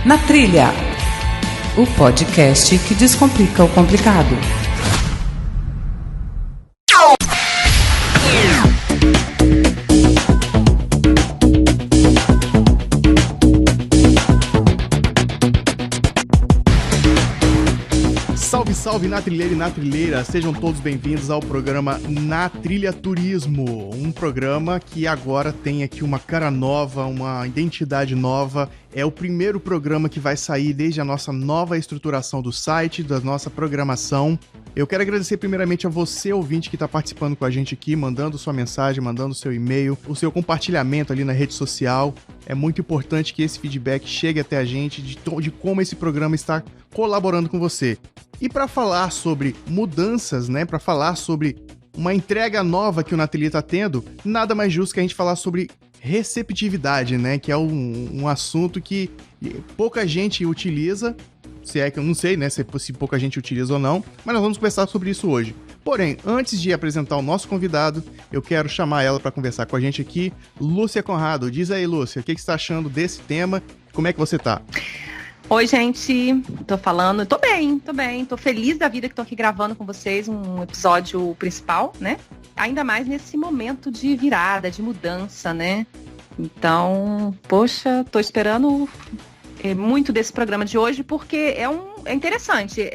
Na Trilha, o podcast que descomplica o complicado. Salve, salve, na trilheira e na trilheira, sejam todos bem-vindos ao programa Na Trilha Turismo, um programa que agora tem aqui uma cara nova, uma identidade nova. É o primeiro programa que vai sair desde a nossa nova estruturação do site, da nossa programação. Eu quero agradecer primeiramente a você, ouvinte, que está participando com a gente aqui, mandando sua mensagem, mandando seu e-mail, o seu compartilhamento ali na rede social. É muito importante que esse feedback chegue até a gente de como esse programa está colaborando com você. E para falar sobre mudanças, né, para falar sobre uma entrega nova que o Na Trilha está tendo, nada mais justo que a gente falar sobre receptividade, né, que é um assunto que pouca gente utiliza, se é que eu não sei, né, se pouca gente utiliza ou não, mas nós vamos conversar sobre isso hoje. Porém, antes de apresentar o nosso convidado, eu quero chamar ela para conversar com a gente aqui, Lúcia Conrado. Diz aí, Lúcia, o que você está achando desse tema? Como é que você tá? Oi, gente, tô falando, tô bem, tô feliz da vida que tô aqui gravando com vocês um episódio principal, né? Ainda mais nesse momento de virada, de mudança, né? Então, poxa, tô esperando muito desse programa de hoje porque é interessante,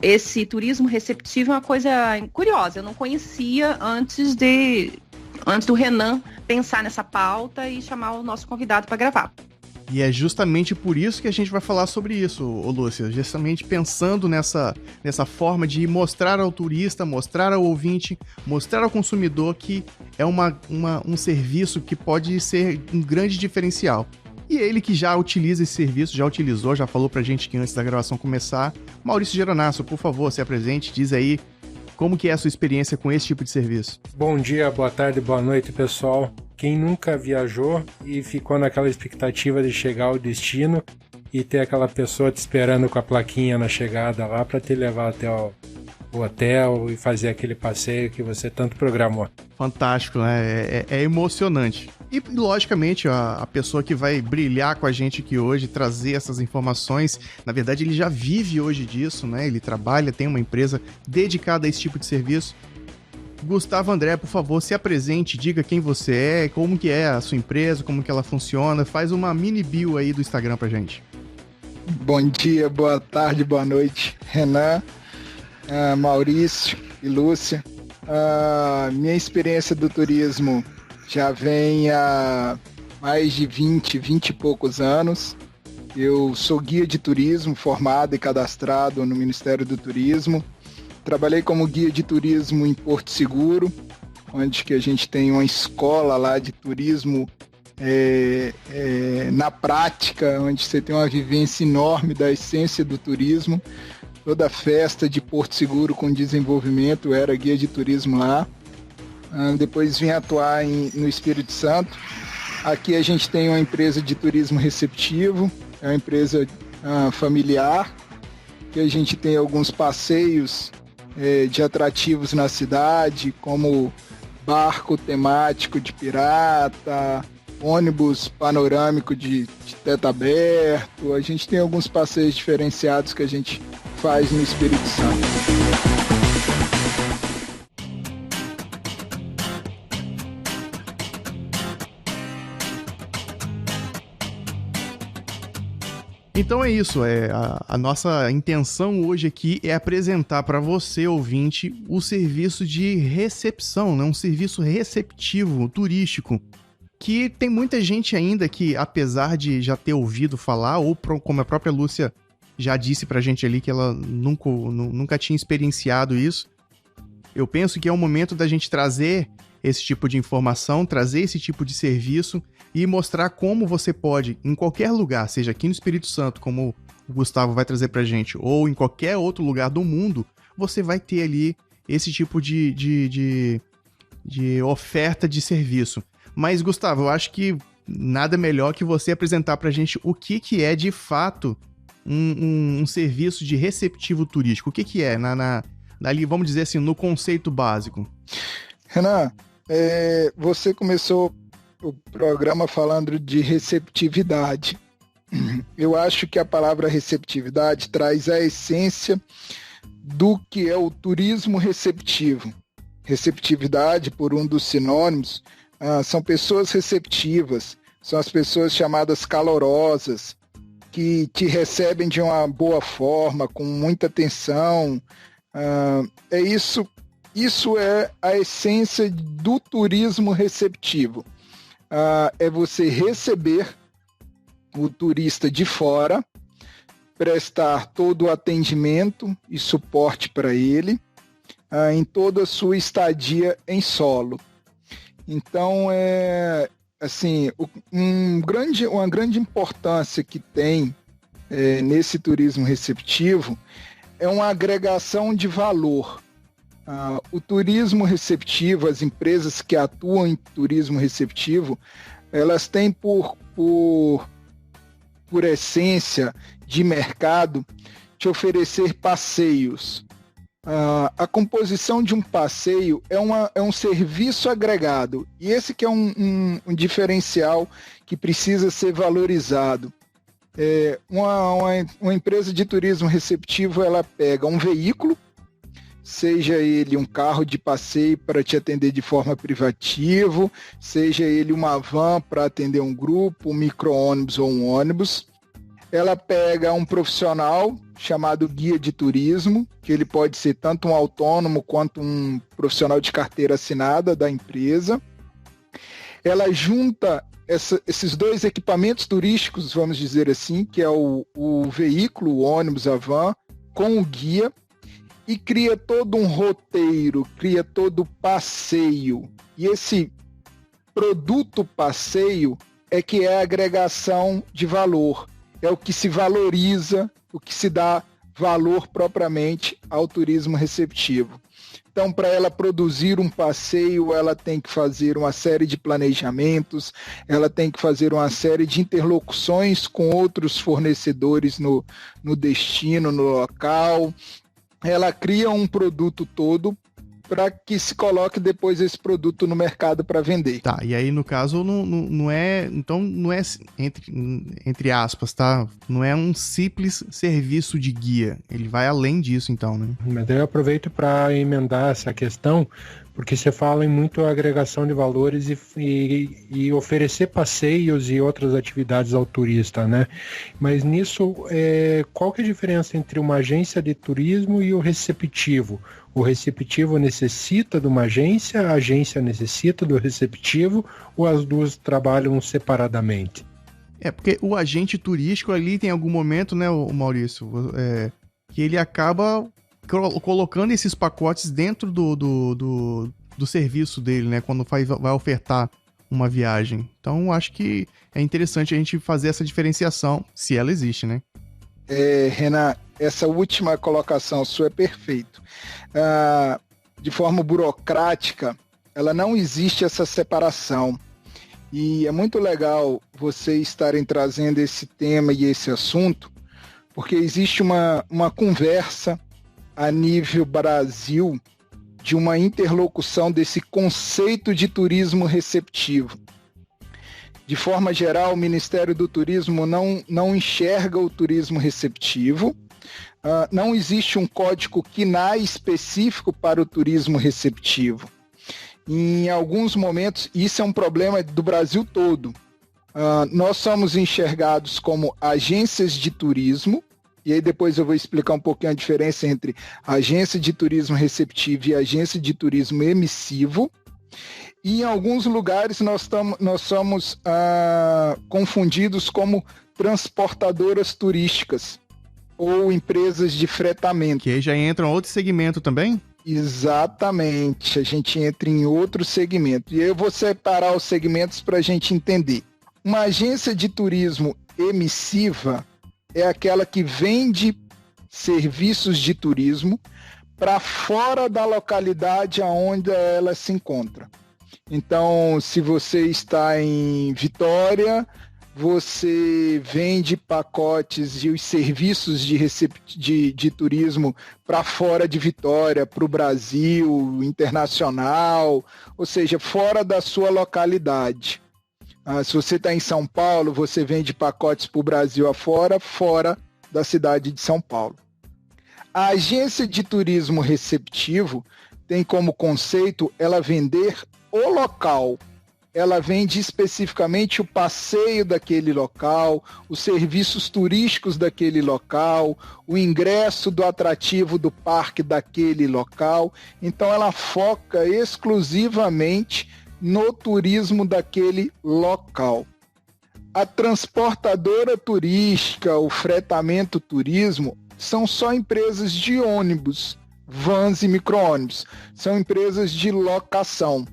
esse turismo receptivo é uma coisa curiosa, eu não conhecia antes do Renan pensar nessa pauta e chamar o nosso convidado para gravar. E é justamente por isso que a gente vai falar sobre isso, Lúcia, justamente pensando nessa forma de mostrar ao turista, mostrar ao ouvinte, mostrar ao consumidor que é um serviço que pode ser um grande diferencial. E ele que já utiliza esse serviço, já utilizou, já falou pra gente que antes da gravação começar, Maurício Geronasso, por favor, se apresente, diz aí como que é a sua experiência com esse tipo de serviço. Bom dia, boa tarde, boa noite, pessoal. Quem nunca viajou e ficou naquela expectativa de chegar ao destino e ter aquela pessoa te esperando com a plaquinha na chegada lá para te levar até o hotel e fazer aquele passeio que você tanto programou. Fantástico, né? É emocionante. E, logicamente, a pessoa que vai brilhar com a gente aqui hoje, trazer essas informações, na verdade, ele já vive hoje disso, né? Ele trabalha, tem uma empresa dedicada a esse tipo de serviço. Gustavo André, por favor, se apresente, diga quem você é, como que é a sua empresa, como que ela funciona, faz uma mini bio aí do Instagram pra gente. Bom dia, boa tarde, boa noite, Renan, Maurício e Lúcia. Minha experiência do turismo já vem há mais de 20 e poucos anos. Eu sou guia de turismo, formado e cadastrado no Ministério do Turismo. Trabalhei como guia de turismo em Porto Seguro, onde que a gente tem uma escola lá de turismo na prática, onde você tem uma vivência enorme da essência do turismo. Toda a festa de Porto Seguro com desenvolvimento, eu era guia de turismo lá. Depois vim atuar no Espírito Santo. Aqui a gente tem uma empresa de turismo receptivo, é uma empresa familiar, que a gente tem alguns passeios de atrativos na cidade, como barco temático de pirata, ônibus panorâmico de teto aberto. A gente tem alguns passeios diferenciados que a gente faz no Espírito Santo. Então é isso, a nossa intenção hoje aqui é apresentar para você, ouvinte, o serviço de recepção, né? Um serviço receptivo, turístico, que tem muita gente ainda que, apesar de já ter ouvido falar, ou como a própria Lúcia já disse pra gente ali que ela nunca tinha experienciado isso, eu penso que é o momento da gente trazer esse tipo de informação, trazer esse tipo de serviço e mostrar como você pode, em qualquer lugar, seja aqui no Espírito Santo, como o Gustavo vai trazer pra gente, ou em qualquer outro lugar do mundo, você vai ter ali esse tipo de oferta de serviço. Mas, Gustavo, eu acho que nada melhor que você apresentar pra gente o que é, de fato, um serviço de receptivo turístico. O que é, ali, vamos dizer assim, no conceito básico? Renan, você começou o programa falando de receptividade. eu acho que a palavra receptividade traz a essência do que é o turismo receptivo. Receptividade, por um dos sinônimos, são pessoas receptivas, são as pessoas chamadas calorosas, que te recebem de uma boa forma, com muita atenção. Isso é a essência do turismo receptivo. É você receber o turista de fora, prestar todo o atendimento e suporte para ele em toda a sua estadia em solo. Então, uma grande importância que tem nesse turismo receptivo é uma agregação de valor. O turismo receptivo, as empresas que atuam em turismo receptivo, elas têm por essência de mercado te oferecer passeios. A composição de um passeio é um serviço agregado, e esse que é um diferencial que precisa ser valorizado. Uma empresa de turismo receptivo, ela pega um veículo, seja ele um carro de passeio para te atender de forma privativa, seja ele uma van para atender um grupo, um micro-ônibus ou um ônibus. Ela pega um profissional chamado guia de turismo, que ele pode ser tanto um autônomo quanto um profissional de carteira assinada da empresa. Ela junta esses dois equipamentos turísticos, vamos dizer assim, que é o veículo, o ônibus, a van, com o guia, e cria todo um roteiro, cria todo o passeio. E esse produto passeio é que é a agregação de valor. É o que se valoriza, o que se dá valor propriamente ao turismo receptivo. Então, para ela produzir um passeio, ela tem que fazer uma série de planejamentos, ela tem que fazer uma série de interlocuções com outros fornecedores no destino, no local. Ela cria um produto todo para que se coloque depois esse produto no mercado para vender. Tá, e aí no caso não é entre aspas, tá? Não é um simples serviço de guia, ele vai além disso então, né? Mas eu aproveito para emendar essa questão, porque você fala em muito agregação de valores e oferecer passeios e outras atividades ao turista, né? Mas nisso, qual que é a diferença entre uma agência de turismo e o receptivo? O receptivo necessita de uma agência, a agência necessita do receptivo, ou as duas trabalham separadamente? Porque o agente turístico ali tem algum momento, né, o Maurício, que ele acaba colocando esses pacotes dentro do serviço dele, né, quando vai ofertar uma viagem. Então, acho que é interessante a gente fazer essa diferenciação, se ela existe, né? Renan, essa última colocação sua é perfeito. De forma burocrática, ela não existe essa separação. E é muito legal vocês estarem trazendo esse tema e esse assunto, porque existe uma conversa a nível Brasil de uma interlocução desse conceito de turismo receptivo. De forma geral, o Ministério do Turismo não enxerga o turismo receptivo. Não existe um código CNAE específico para o turismo receptivo. Em alguns momentos, isso é um problema do Brasil todo. Nós somos enxergados como agências de turismo, e aí depois eu vou explicar um pouquinho a diferença entre agência de turismo receptivo e agência de turismo emissivo. E em alguns lugares nós somos confundidos como transportadoras turísticas ou empresas de fretamento. Que aí já entra em outro segmento também? Exatamente, a gente entra em outro segmento. E eu vou separar os segmentos para a gente entender. Uma agência de turismo emissiva é aquela que vende serviços de turismo para fora da localidade onde ela se encontra. Então, se você está em Vitória, você vende pacotes e os serviços de turismo para fora de Vitória, para o Brasil, internacional, ou seja, fora da sua localidade. Se você está em São Paulo, você vende pacotes para o Brasil afora, fora da cidade de São Paulo. A agência de turismo receptivo tem como conceito ela vender o local. Ela vende especificamente o passeio daquele local, os serviços turísticos daquele local, o ingresso do atrativo do parque daquele local. Então ela foca exclusivamente no turismo daquele local. A transportadora turística, o fretamento turismo, são só empresas de ônibus, vans e micro-ônibus. São empresas de locação.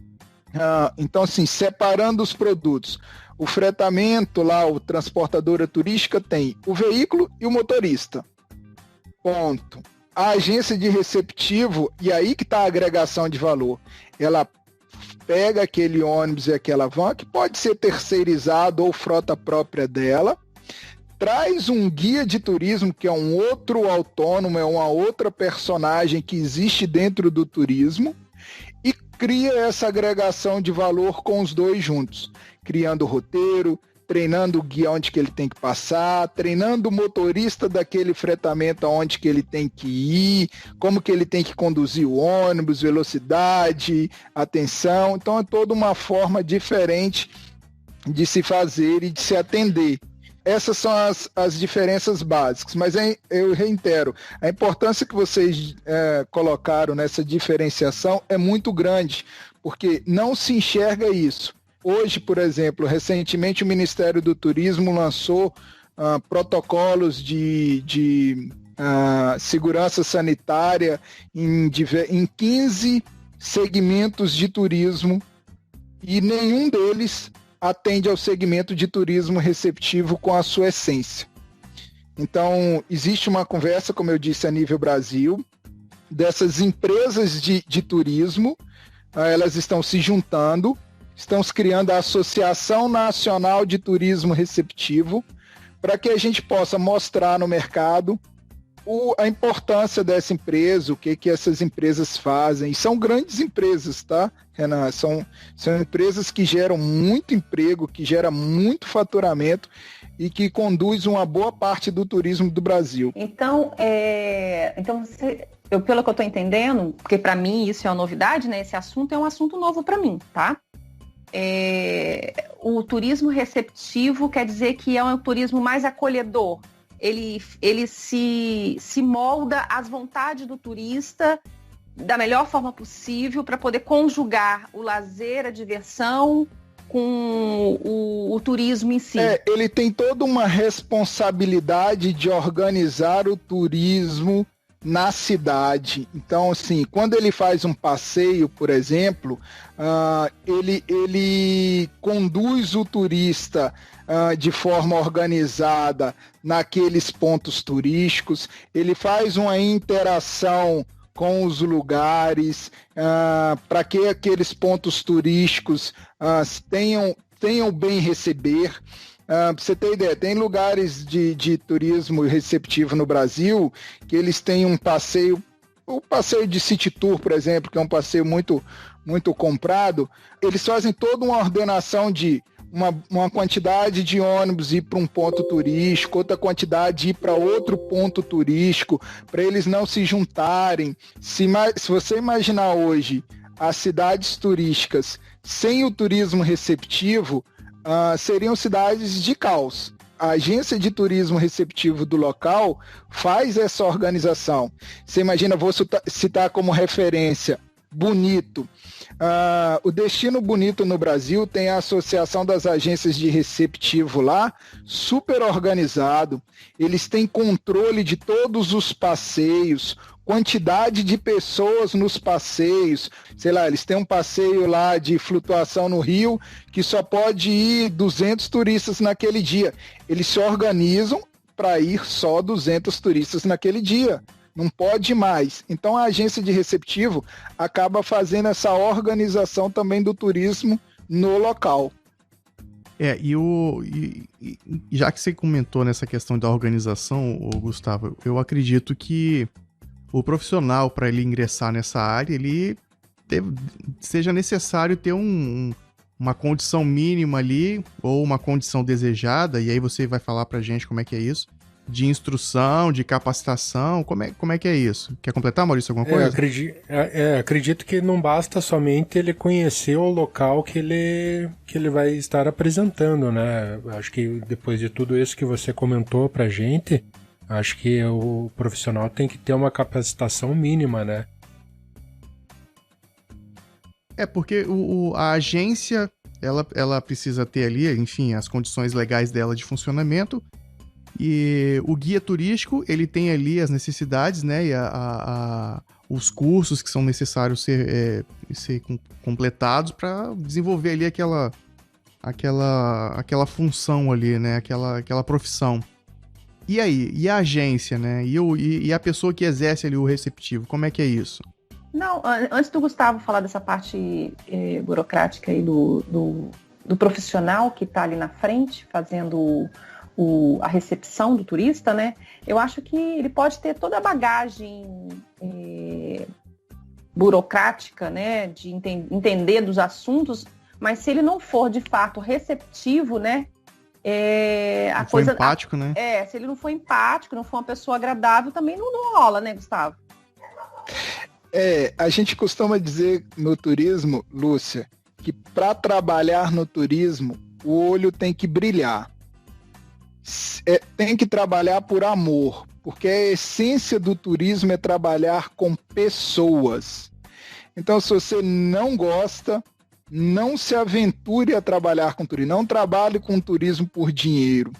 Então, assim, separando os produtos, o fretamento lá, o transportadora turística tem o veículo e o motorista. Ponto. A agência de receptivo, e aí que está a agregação de valor, ela pega aquele ônibus e aquela van, que pode ser terceirizado ou frota própria dela, traz um guia de turismo, que é um outro autônomo, é uma outra personagem que existe dentro do turismo, e cria essa agregação de valor com os dois juntos, criando o roteiro, treinando o guia onde que ele tem que passar, treinando o motorista daquele fretamento aonde que ele tem que ir, como que ele tem que conduzir o ônibus, velocidade, atenção. Então é toda uma forma diferente de se fazer e de se atender. Essas são as diferenças básicas, mas eu reitero, a importância que vocês colocaram nessa diferenciação é muito grande, porque não se enxerga isso. Hoje, por exemplo, recentemente o Ministério do Turismo lançou protocolos de segurança sanitária em 15 segmentos de turismo e nenhum deles atende ao segmento de turismo receptivo com a sua essência. Então, existe uma conversa, como eu disse, a nível Brasil, dessas empresas de turismo, elas estão se juntando, estão criando a Associação Nacional de Turismo Receptivo, para que a gente possa mostrar no mercado a importância dessa empresa, o que essas empresas fazem. E são grandes empresas, tá, Renan? São empresas que geram muito emprego, que geram muito faturamento e que conduzem uma boa parte do turismo do Brasil. Então, pelo que eu estou entendendo, porque para mim isso é uma novidade, né? Esse assunto é um assunto novo para mim, tá? O turismo receptivo quer dizer que é um turismo mais acolhedor. Ele se molda às vontades do turista da melhor forma possível para poder conjugar o lazer, a diversão com o turismo em si. Ele tem toda uma responsabilidade de organizar o turismo na cidade. Então, assim, quando ele faz um passeio, por exemplo, ele conduz o turista de forma organizada naqueles pontos turísticos, ele faz uma interação com os lugares, para que aqueles pontos turísticos tenham bem receber. Pra você ter ideia, tem lugares de turismo receptivo no Brasil que eles têm um passeio, o passeio de City Tour, por exemplo, que é um passeio muito, muito comprado, eles fazem toda uma ordenação de uma quantidade de ônibus ir para um ponto turístico, outra quantidade ir para outro ponto turístico, para eles não se juntarem. Se você imaginar hoje as cidades turísticas sem o turismo receptivo, seriam cidades de caos. A agência de turismo receptivo do local faz essa organização. Você imagina, vou citar como referência Bonito. O Destino Bonito no Brasil tem a Associação das Agências de Receptivo lá, super organizado. Eles têm controle de todos os passeios, quantidade de pessoas nos passeios. Sei lá, eles têm um passeio lá de flutuação no rio que só pode ir 200 turistas naquele dia. Eles se organizam para ir só 200 turistas naquele dia. Não pode mais. Então a agência de receptivo acaba fazendo essa organização também do turismo no local. Já que você comentou nessa questão da organização, Gustavo, eu acredito que o profissional, para ele ingressar nessa área, seja necessário ter um uma condição mínima ali, ou uma condição desejada, e aí você vai falar pra gente como é que é isso, de instrução, de capacitação, como é que é isso? Quer completar, Maurício, alguma coisa? Acredito que não basta somente ele conhecer o local que ele vai estar apresentando, né? Acho que depois de tudo isso que você comentou pra gente, acho que o profissional tem que ter uma capacitação mínima, né? Porque a agência, ela precisa ter ali, enfim, as condições legais dela de funcionamento, e o guia turístico, ele tem ali as necessidades, né, e os cursos que são necessários ser completados para desenvolver ali aquela função ali, né, aquela profissão. E aí? E a agência, né? E a pessoa que exerce ali o receptivo, como é que é isso? Não, antes do Gustavo falar dessa parte burocrática aí do profissional que está ali na frente fazendo a recepção do turista, né? Eu acho que ele pode ter toda a bagagem burocrática, né? De entender dos assuntos, mas se ele não for de fato receptivo, né? Empático, né? Se ele não for empático, não for uma pessoa agradável, também não rola, né, Gustavo? A gente costuma dizer no turismo, Lúcia, que para trabalhar no turismo, o olho tem que brilhar. Tem que trabalhar por amor, porque a essência do turismo é trabalhar com pessoas. Então, se você não gosta, não se aventure a trabalhar com turismo, não trabalhe com turismo por dinheiro.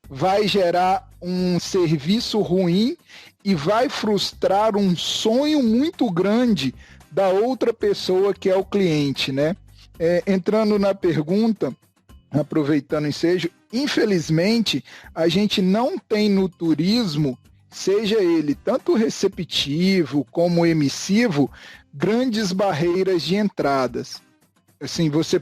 Vai gerar um serviço ruim e vai frustrar um sonho muito grande da outra pessoa que é o cliente, né? Entrando na pergunta, aproveitando o ensejo, infelizmente, a gente não tem no turismo, seja ele tanto receptivo como emissivo, grandes barreiras de entradas. Assim, você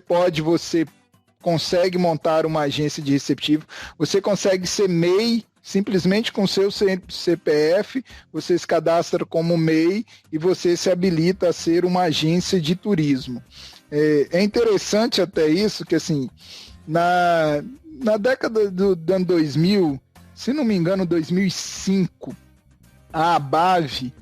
consegue montar uma agência de receptivo, você consegue ser MEI, simplesmente com seu CPF, você se cadastra como MEI e você se habilita a ser uma agência de turismo. É interessante até isso, que assim, na década do ano 2000, se não me engano, 2005, a ABAV,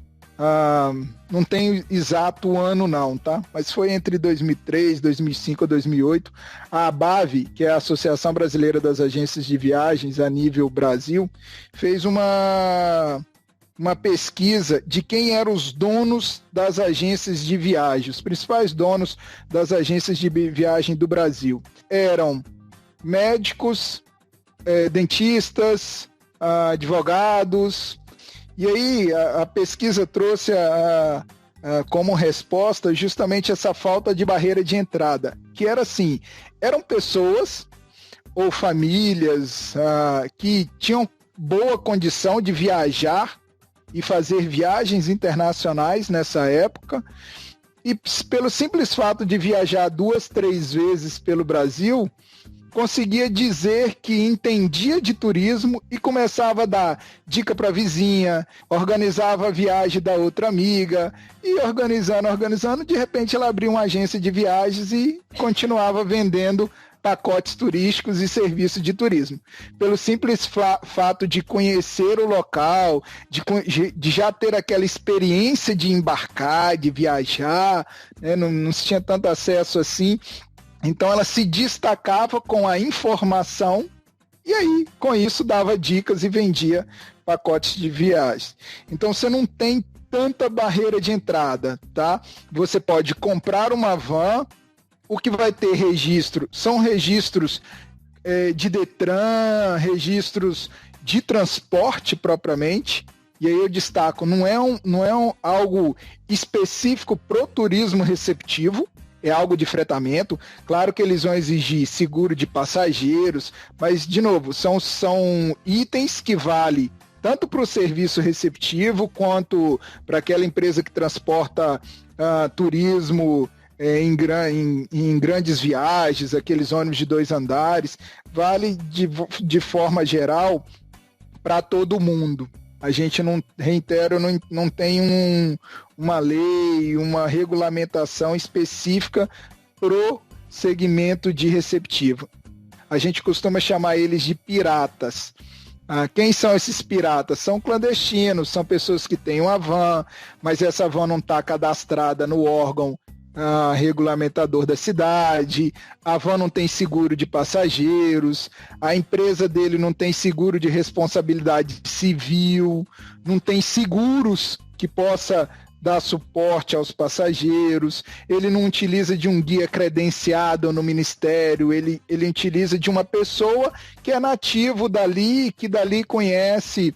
não tenho exato ano não, tá? Mas foi entre 2003, 2005 ou 2008, a ABAV, que é a Associação Brasileira das Agências de Viagens a nível Brasil, fez uma pesquisa de quem eram os donos das agências de viagem, os principais donos das agências de viagem do Brasil. Eram médicos, dentistas, advogados. E aí a pesquisa trouxe como resposta justamente essa falta de barreira de entrada, que era assim, eram pessoas ou famílias que tinham boa condição de viajar e fazer viagens internacionais nessa época, e pelo simples fato de viajar 2, 3 vezes pelo Brasil, conseguia dizer que entendia de turismo e começava a dar dica para a vizinha, organizava a viagem da outra amiga, e organizando, de repente ela abriu uma agência de viagens e continuava vendendo pacotes turísticos e serviços de turismo. Pelo simples fato de conhecer o local, de já ter aquela experiência de embarcar, de viajar, né? Não se tinha tanto acesso assim. Então ela se destacava com a informação e aí, com isso, dava dicas e vendia pacotes de viagem. Então você não tem tanta barreira de entrada, tá? Você pode comprar uma van, o que vai ter registro são registros de Detran, registros de transporte propriamente. E aí eu destaco, não é algo específico para o turismo receptivo, é algo de fretamento. Claro que eles vão exigir seguro de passageiros, mas, de novo, são itens que valem tanto para o serviço receptivo quanto para aquela empresa que transporta turismo em grandes viagens, aqueles ônibus de 2 andares, vale de forma geral para todo mundo. A gente não tem uma lei, uma regulamentação específica pro segmento de receptivo. A gente costuma chamar eles de piratas. Quem são esses piratas? São clandestinos, são pessoas que têm uma van, mas essa van não está cadastrada no órgão regulamentador da cidade, a van não tem seguro de passageiros, a empresa dele não tem seguro de responsabilidade civil, não tem seguros que possa dar suporte aos passageiros, ele não utiliza de um guia credenciado no ministério, ele utiliza de uma pessoa que é nativo dali, que dali conhece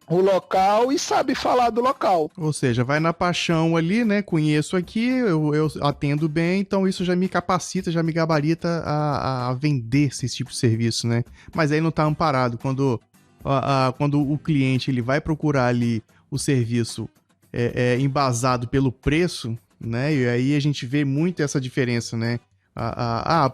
o local e sabe falar do local. Ou seja, vai na paixão ali, né? Conheço aqui, eu atendo bem, então isso já me capacita, já me gabarita a vender esse tipo de serviço, né? Mas aí não está amparado. Quando o cliente ele vai procurar ali o serviço embasado pelo preço, né? E aí a gente vê muito essa diferença, né?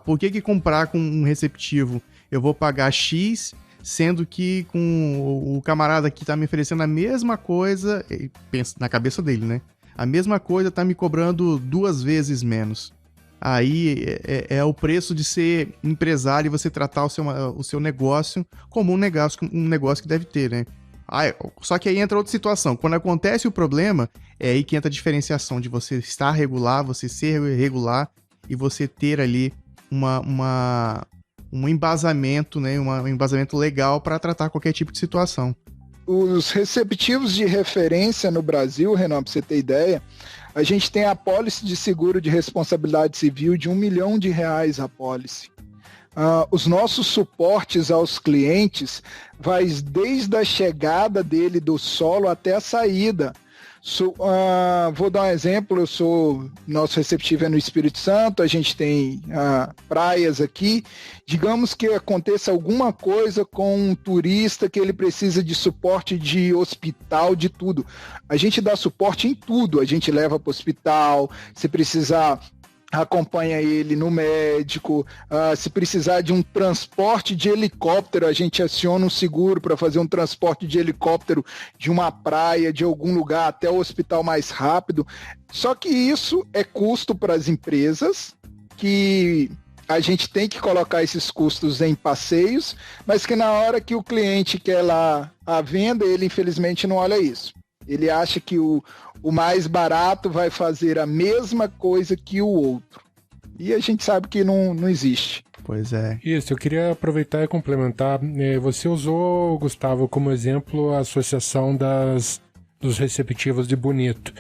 Por que comprar com um receptivo eu vou pagar X, sendo que com o camarada que tá me oferecendo a mesma coisa, pensa na cabeça dele, né? A mesma coisa tá me cobrando 2 vezes menos. Aí é o preço de ser empresário e você tratar o seu negócio como um negócio que deve ter, né? Só que aí entra outra situação. Quando acontece o problema, é aí que entra a diferenciação de você estar regular, você ser regular e você ter ali um embasamento, né? Um embasamento legal para tratar qualquer tipo de situação. Os receptivos de referência no Brasil, Renan, para você ter ideia, a gente tem a apólice de seguro de responsabilidade civil de R$1 milhão a apólice. Os nossos suportes aos clientes vai desde a chegada dele do solo até a saída. Vou dar um exemplo, nosso receptivo é no Espírito Santo, a gente tem praias aqui. Digamos que aconteça alguma coisa com um turista que ele precisa de suporte de hospital, de tudo. A gente dá suporte em tudo, a gente leva para o hospital, se precisar acompanha ele no médico, se precisar de um transporte de helicóptero, a gente aciona um seguro para fazer um transporte de helicóptero de uma praia, de algum lugar até o hospital mais rápido. Só que isso é custo para as empresas, que a gente tem que colocar esses custos em passeios, mas que na hora que o cliente quer lá a venda, ele infelizmente não olha isso. Ele acha que o mais barato vai fazer a mesma coisa que o outro. E a gente sabe que não existe. Pois é. Isso, eu queria aproveitar e complementar. Você usou, Gustavo, como exemplo a associação dos receptivos de Bonito.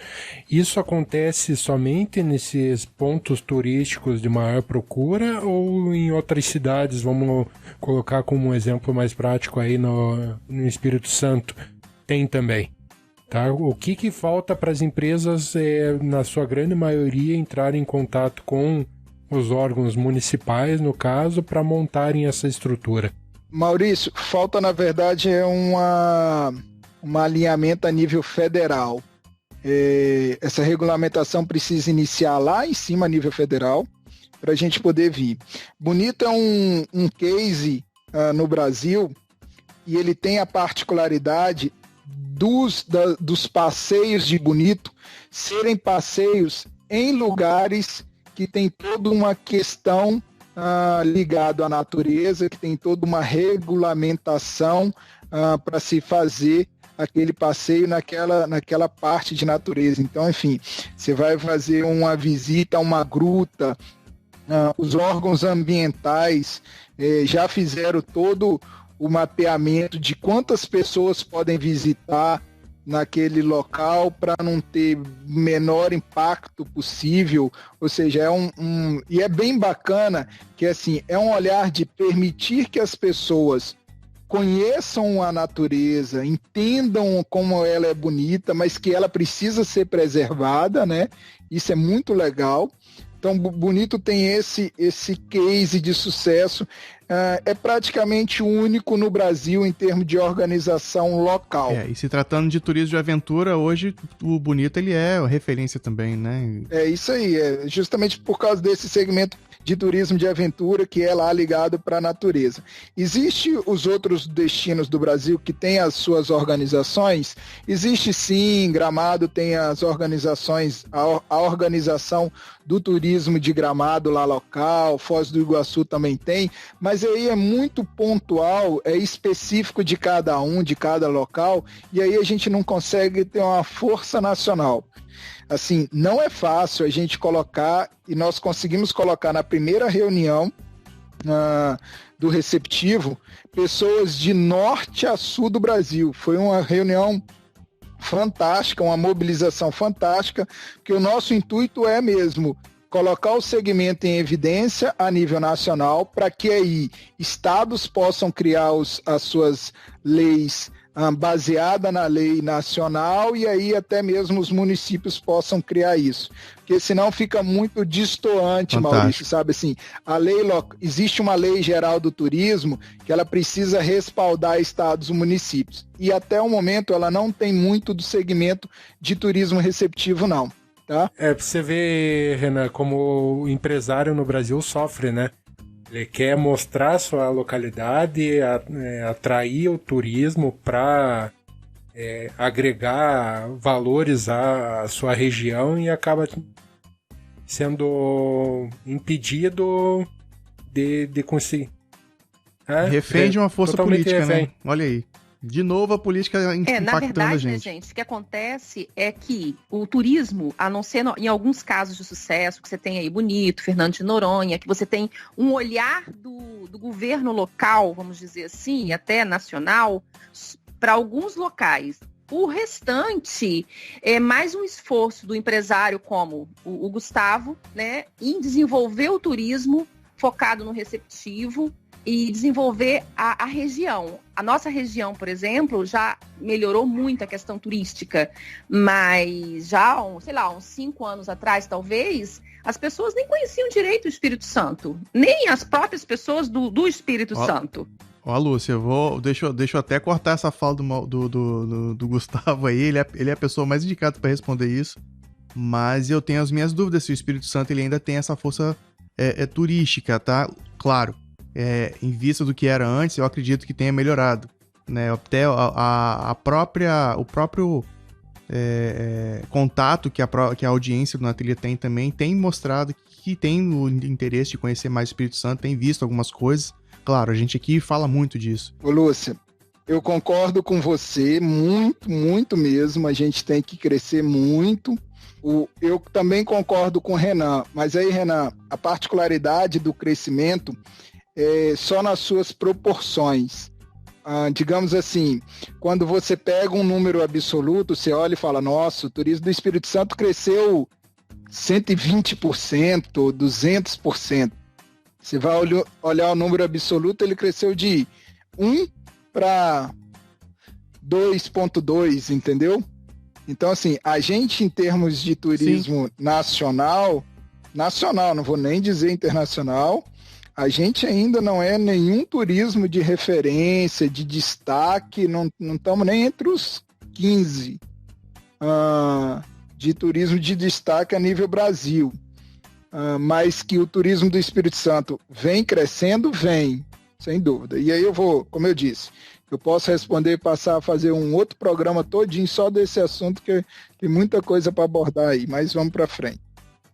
Isso acontece somente nesses pontos turísticos de maior procura ou em outras cidades? Vamos colocar como um exemplo mais prático aí no Espírito Santo. Tem também. Tá? O que falta para as empresas, na sua grande maioria, entrarem em contato com os órgãos municipais, no caso, para montarem essa estrutura? Maurício, falta, na verdade, um alinhamento a nível federal. Essa regulamentação precisa iniciar lá em cima, a nível federal, para a gente poder vir. Bonito é um case no Brasil, e ele tem a particularidade dos passeios de Bonito serem passeios em lugares que tem toda uma questão ligada à natureza, que tem toda uma regulamentação para se fazer aquele passeio naquela parte de natureza. Então, enfim, você vai fazer uma visita a uma gruta, os órgãos ambientais já fizeram todo o mapeamento de quantas pessoas podem visitar naquele local para não ter menor impacto possível, ou seja, e é bem bacana que assim, é um olhar de permitir que as pessoas conheçam a natureza, entendam como ela é bonita, mas que ela precisa ser preservada, né? Isso é muito legal. Então, Bonito tem esse case de sucesso. é praticamente único no Brasil em termos de organização local. E se tratando de turismo de aventura, hoje o Bonito ele é referência também, né? É isso aí, justamente por causa desse segmento de turismo de aventura que é lá ligado para a natureza. Existem os outros destinos do Brasil que têm as suas organizações? Existe sim, Gramado tem as organizações, a organização do turismo de Gramado lá local, Foz do Iguaçu também tem, mas aí é muito pontual, é específico de cada um, de cada local, e aí a gente não consegue ter uma força nacional. Assim, não é fácil a gente colocar, e nós conseguimos colocar na primeira reunião do receptivo, pessoas de norte a sul do Brasil. Foi uma reunião fantástica, uma mobilização fantástica, porque o nosso intuito é mesmo colocar o segmento em evidência a nível nacional, para que aí estados possam criar as suas leis baseada na lei nacional, e aí até mesmo os municípios possam criar isso, porque senão fica muito distoante. Fantástico. Maurício, sabe assim, existe uma lei geral do turismo que ela precisa respaldar estados e municípios, e até o momento ela não tem muito do segmento de turismo receptivo não, tá? Pra você ver, Renan, como o empresário no Brasil sofre, né? Ele quer mostrar sua localidade, atrair o turismo para agregar valores à sua região, e acaba sendo impedido de conseguir. Refém de uma força política, né? Olha aí. De novo a política impactando na verdade, a gente. Né, gente, o que acontece é que o turismo, a não ser em alguns casos de sucesso, que você tem aí Bonito, Fernando de Noronha, que você tem um olhar do governo local, vamos dizer assim, até nacional, para alguns locais. O restante é mais um esforço do empresário como o Gustavo, né, em desenvolver o turismo focado no receptivo e desenvolver a região. A nossa região, por exemplo, já melhorou muito a questão turística, mas já, uns 5 anos atrás, talvez, as pessoas nem conheciam direito o Espírito Santo, nem as próprias pessoas do Espírito Santo. Ó, Lúcia, deixa eu até cortar essa fala do Gustavo aí, ele é a pessoa mais indicada para responder isso, mas eu tenho as minhas dúvidas se o Espírito Santo ele ainda tem essa força turística, tá? Claro. Em vista do que era antes, eu acredito que tenha melhorado, né? Até o próprio contato que a audiência do Na Trilha tem também tem mostrado que tem o interesse de conhecer mais o Espírito Santo, tem visto algumas coisas. Claro, a gente aqui fala muito disso. Ô, Lúcia, eu concordo com você, muito, muito mesmo. A gente tem que crescer muito. Eu também concordo com o Renan, mas aí, Renan, a particularidade do crescimento só nas suas proporções. Digamos assim, quando você pega um número absoluto, você olha e fala, nossa, o turismo do Espírito Santo cresceu 120%, 200%. Você vai olhar o número absoluto, ele cresceu de 1 para 2,2, entendeu? Então, assim, a gente, em termos de turismo nacional, não vou nem dizer internacional, a gente ainda não é nenhum turismo de referência, de destaque, não estamos nem entre os 15 de turismo de destaque a nível Brasil. Mas que o turismo do Espírito Santo vem crescendo, vem, sem dúvida. E aí eu vou, como eu disse, eu posso responder e passar a fazer um outro programa todinho só desse assunto, que tem muita coisa para abordar aí, mas vamos para frente.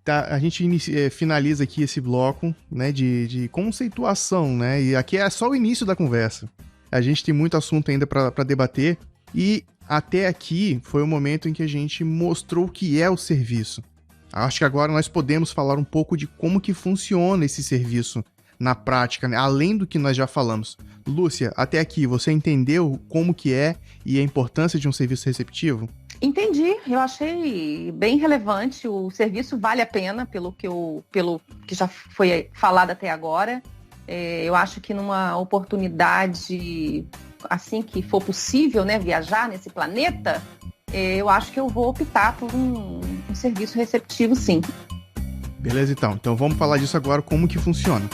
Tá, a gente finaliza aqui esse bloco, né, de conceituação, né, e aqui é só o início da conversa. A gente tem muito assunto ainda para debater, e até aqui foi o momento em que a gente mostrou o que é o serviço. Acho que agora nós podemos falar um pouco de como que funciona esse serviço na prática, né, além do que nós já falamos. Lúcia, até aqui, você entendeu como que é e a importância de um serviço receptivo? Entendi, eu achei bem relevante, o serviço vale a pena pelo que já foi falado até agora. Eu acho que numa oportunidade assim que for possível, né, viajar nesse planeta, eu acho que eu vou optar por um serviço receptivo, sim. Beleza, então vamos falar disso agora, como que funciona.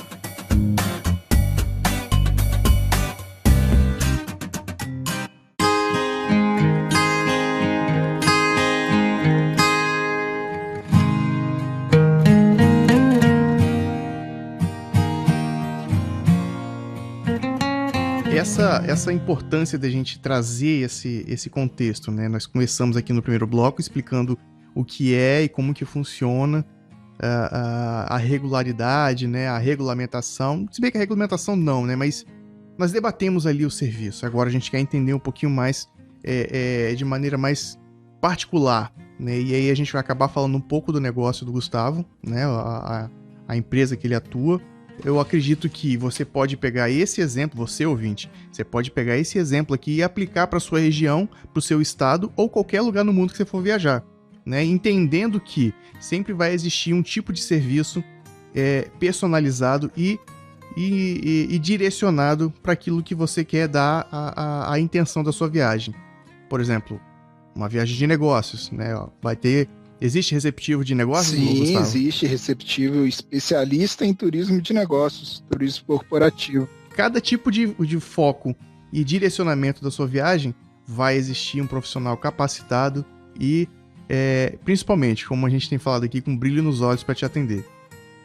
Essa importância da gente trazer esse contexto, né? Nós começamos aqui no primeiro bloco explicando o que é e como que funciona a regularidade, né? A regulamentação. Se bem que a regulamentação não, né? Mas nós debatemos ali o serviço. Agora a gente quer entender um pouquinho mais, de maneira mais particular, né? E aí a gente vai acabar falando um pouco do negócio do Gustavo, né? A empresa que ele atua. Eu acredito que você pode pegar esse exemplo, você ouvinte, você pode pegar esse exemplo aqui e aplicar para sua região, para o seu estado ou qualquer lugar no mundo que você for viajar, né? Entendendo que sempre vai existir um tipo de serviço personalizado e direcionado para aquilo que você quer dar a intenção da sua viagem. Por exemplo, uma viagem de negócios, né? Existe receptivo de negócios? Sim, existe receptivo especialista em turismo de negócios, turismo corporativo. Cada tipo de foco e direcionamento da sua viagem vai existir um profissional capacitado e, principalmente, como a gente tem falado aqui, com brilho nos olhos para te atender.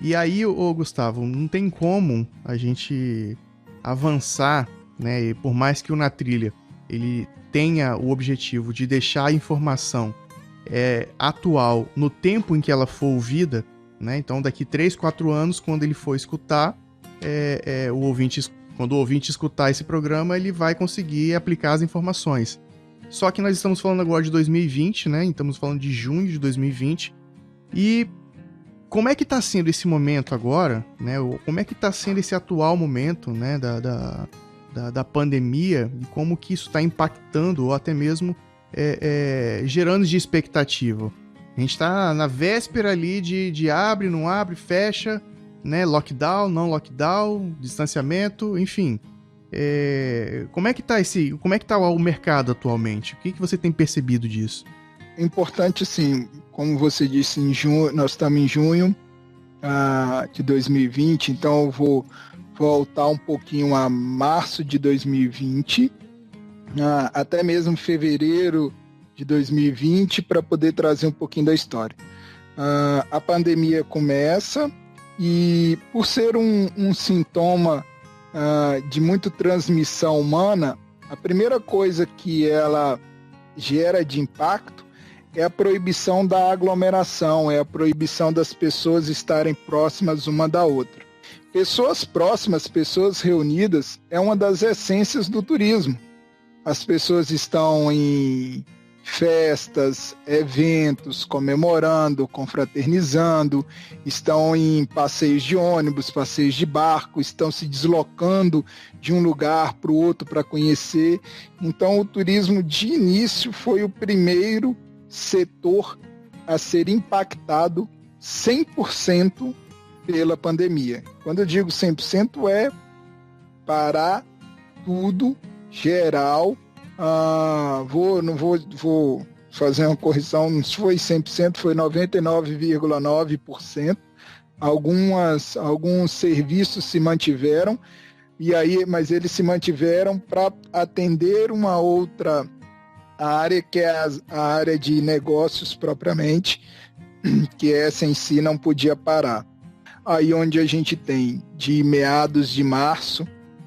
E aí, Gustavo, não tem como a gente avançar, né? E por mais que o Na Trilha ele tenha o objetivo de deixar a informação atual no tempo em que ela for ouvida, né? Então daqui 3, 4 anos, quando ele for escutar, quando o ouvinte escutar esse programa, ele vai conseguir aplicar as informações. Só que nós estamos falando agora de 2020, né? Estamos falando de junho de 2020. E como é que está sendo esse momento agora, né? Como é que está sendo esse atual momento, né? Da pandemia, e como que isso está impactando ou até mesmo gerando de expectativa. A gente está na véspera ali de abre, não abre, fecha, né? Lockdown, não lockdown, distanciamento, enfim. Como é que tá o mercado atualmente? O que você tem percebido disso? Importante, assim, como você disse, nós estamos em junho de 2020, então eu vou voltar um pouquinho a março de 2020, até mesmo fevereiro de 2020, para poder trazer um pouquinho da história. A pandemia começa e, por ser um sintoma de muita transmissão humana, a primeira coisa que ela gera de impacto é a proibição da aglomeração, é a proibição das pessoas estarem próximas uma da outra. Pessoas próximas, pessoas reunidas, é uma das essências do turismo. As pessoas estão em festas, eventos, comemorando, confraternizando, estão em passeios de ônibus, passeios de barco, estão se deslocando de um lugar para o outro para conhecer. Então, o turismo, de início, foi o primeiro setor a ser impactado 100% pela pandemia. Quando eu digo 100%, é parar tudo, geral. Vou fazer uma correção, não foi 100%, foi 99,9%. Alguns serviços se mantiveram, mas eles se mantiveram para atender uma outra área, que é a área de negócios propriamente, que essa em si não podia parar. Aí onde a gente tem, de meados de março,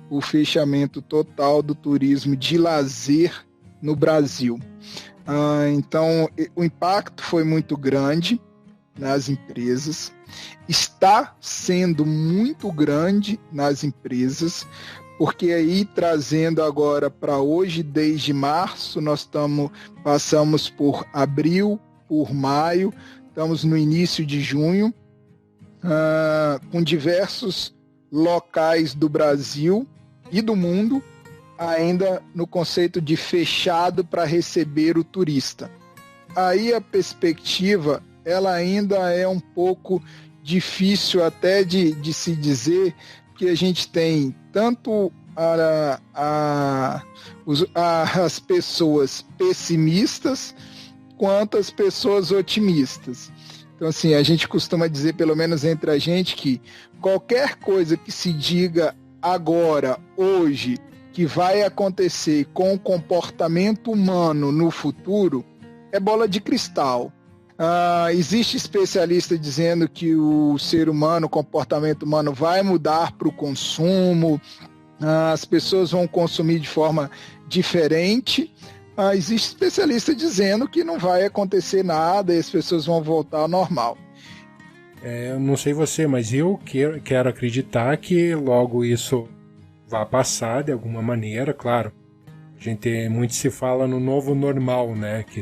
o fechamento total do turismo de lazer no Brasil. Então, o impacto foi muito grande nas empresas, está sendo muito grande nas empresas, porque aí, trazendo agora para hoje, desde março, passamos por abril, por maio, estamos no início de junho, com diversos locais do Brasil e do mundo ainda no conceito de fechado para receber o turista. Aí a perspectiva, ela ainda é um pouco difícil até de se dizer, que a gente tem tanto as pessoas pessimistas quanto as pessoas otimistas. Então, assim, a gente costuma dizer, pelo menos entre a gente, que qualquer coisa que se diga agora, hoje, que vai acontecer com o comportamento humano no futuro, é bola de cristal. Existe especialista dizendo que o ser humano, o comportamento humano vai mudar para o consumo, as pessoas vão consumir de forma diferente. Existe especialista dizendo que não vai acontecer nada e as pessoas vão voltar ao normal. Eu não sei você, mas eu quero acreditar que logo isso vai passar de alguma maneira, claro. Muito se fala no novo normal, né? Que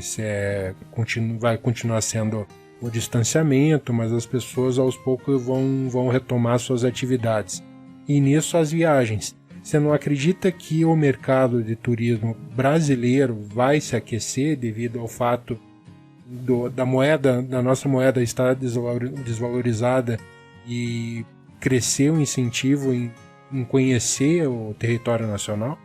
vai continuar sendo o distanciamento, mas as pessoas aos poucos vão retomar suas atividades. E nisso as viagens. Você não acredita que o mercado de turismo brasileiro vai se aquecer devido ao fato da nossa moeda estar desvalorizada e crescer o incentivo em conhecer o território nacional?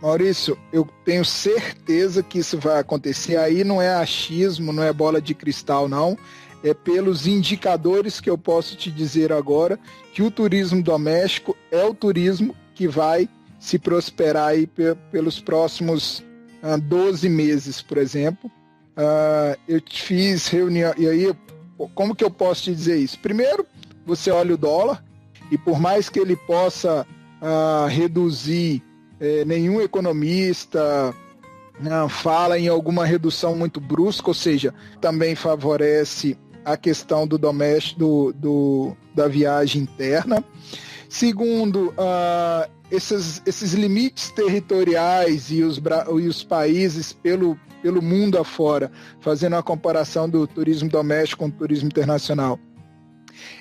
Maurício, eu tenho certeza que isso vai acontecer. Aí não é achismo, não é bola de cristal, não. É pelos indicadores que eu posso te dizer agora que o turismo doméstico é o turismo que vai se prosperar aí pelos próximos 12 meses, por exemplo. Eu fiz reunião, e aí, como que eu posso te dizer isso? Primeiro, você olha o dólar, e por mais que ele possa reduzir, nenhum economista fala em alguma redução muito brusca, ou seja, também favorece a questão do doméstico, da viagem interna. Segundo, esses limites territoriais e os países pelo mundo afora, fazendo a comparação do turismo doméstico com o turismo internacional,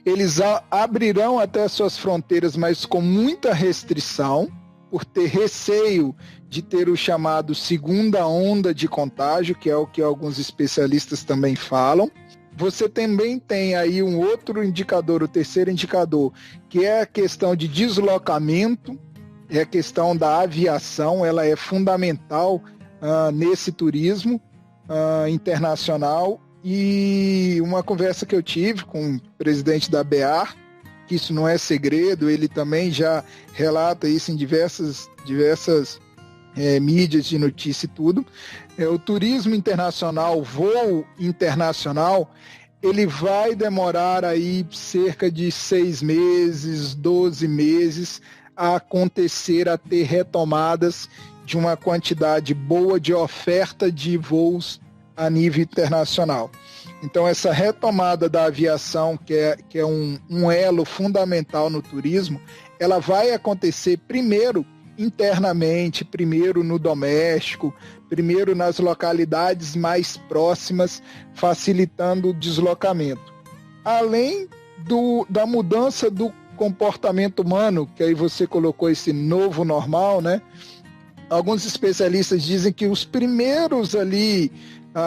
eles abrirão até suas fronteiras, mas com muita restrição, por ter receio de ter o chamado segunda onda de contágio, que é o que alguns especialistas também falam. Você também tem aí um outro indicador, o terceiro indicador, que é a questão de deslocamento, é a questão da aviação, ela é fundamental nesse turismo internacional. E uma conversa que eu tive com o presidente da BEAR, que isso não é segredo, ele também já relata isso em diversas mídias de notícia e tudo. O turismo internacional, voo internacional, ele vai demorar aí cerca de 6 meses, 12 meses a acontecer, a ter retomadas de uma quantidade boa de oferta de voos a nível internacional. Então, essa retomada da aviação, que é um elo fundamental no turismo, ela vai acontecer primeiro internamente, primeiro no doméstico, primeiro nas localidades mais próximas, facilitando o deslocamento. Além da mudança do comportamento humano, que aí você colocou esse novo normal, né? Alguns especialistas dizem que os primeiros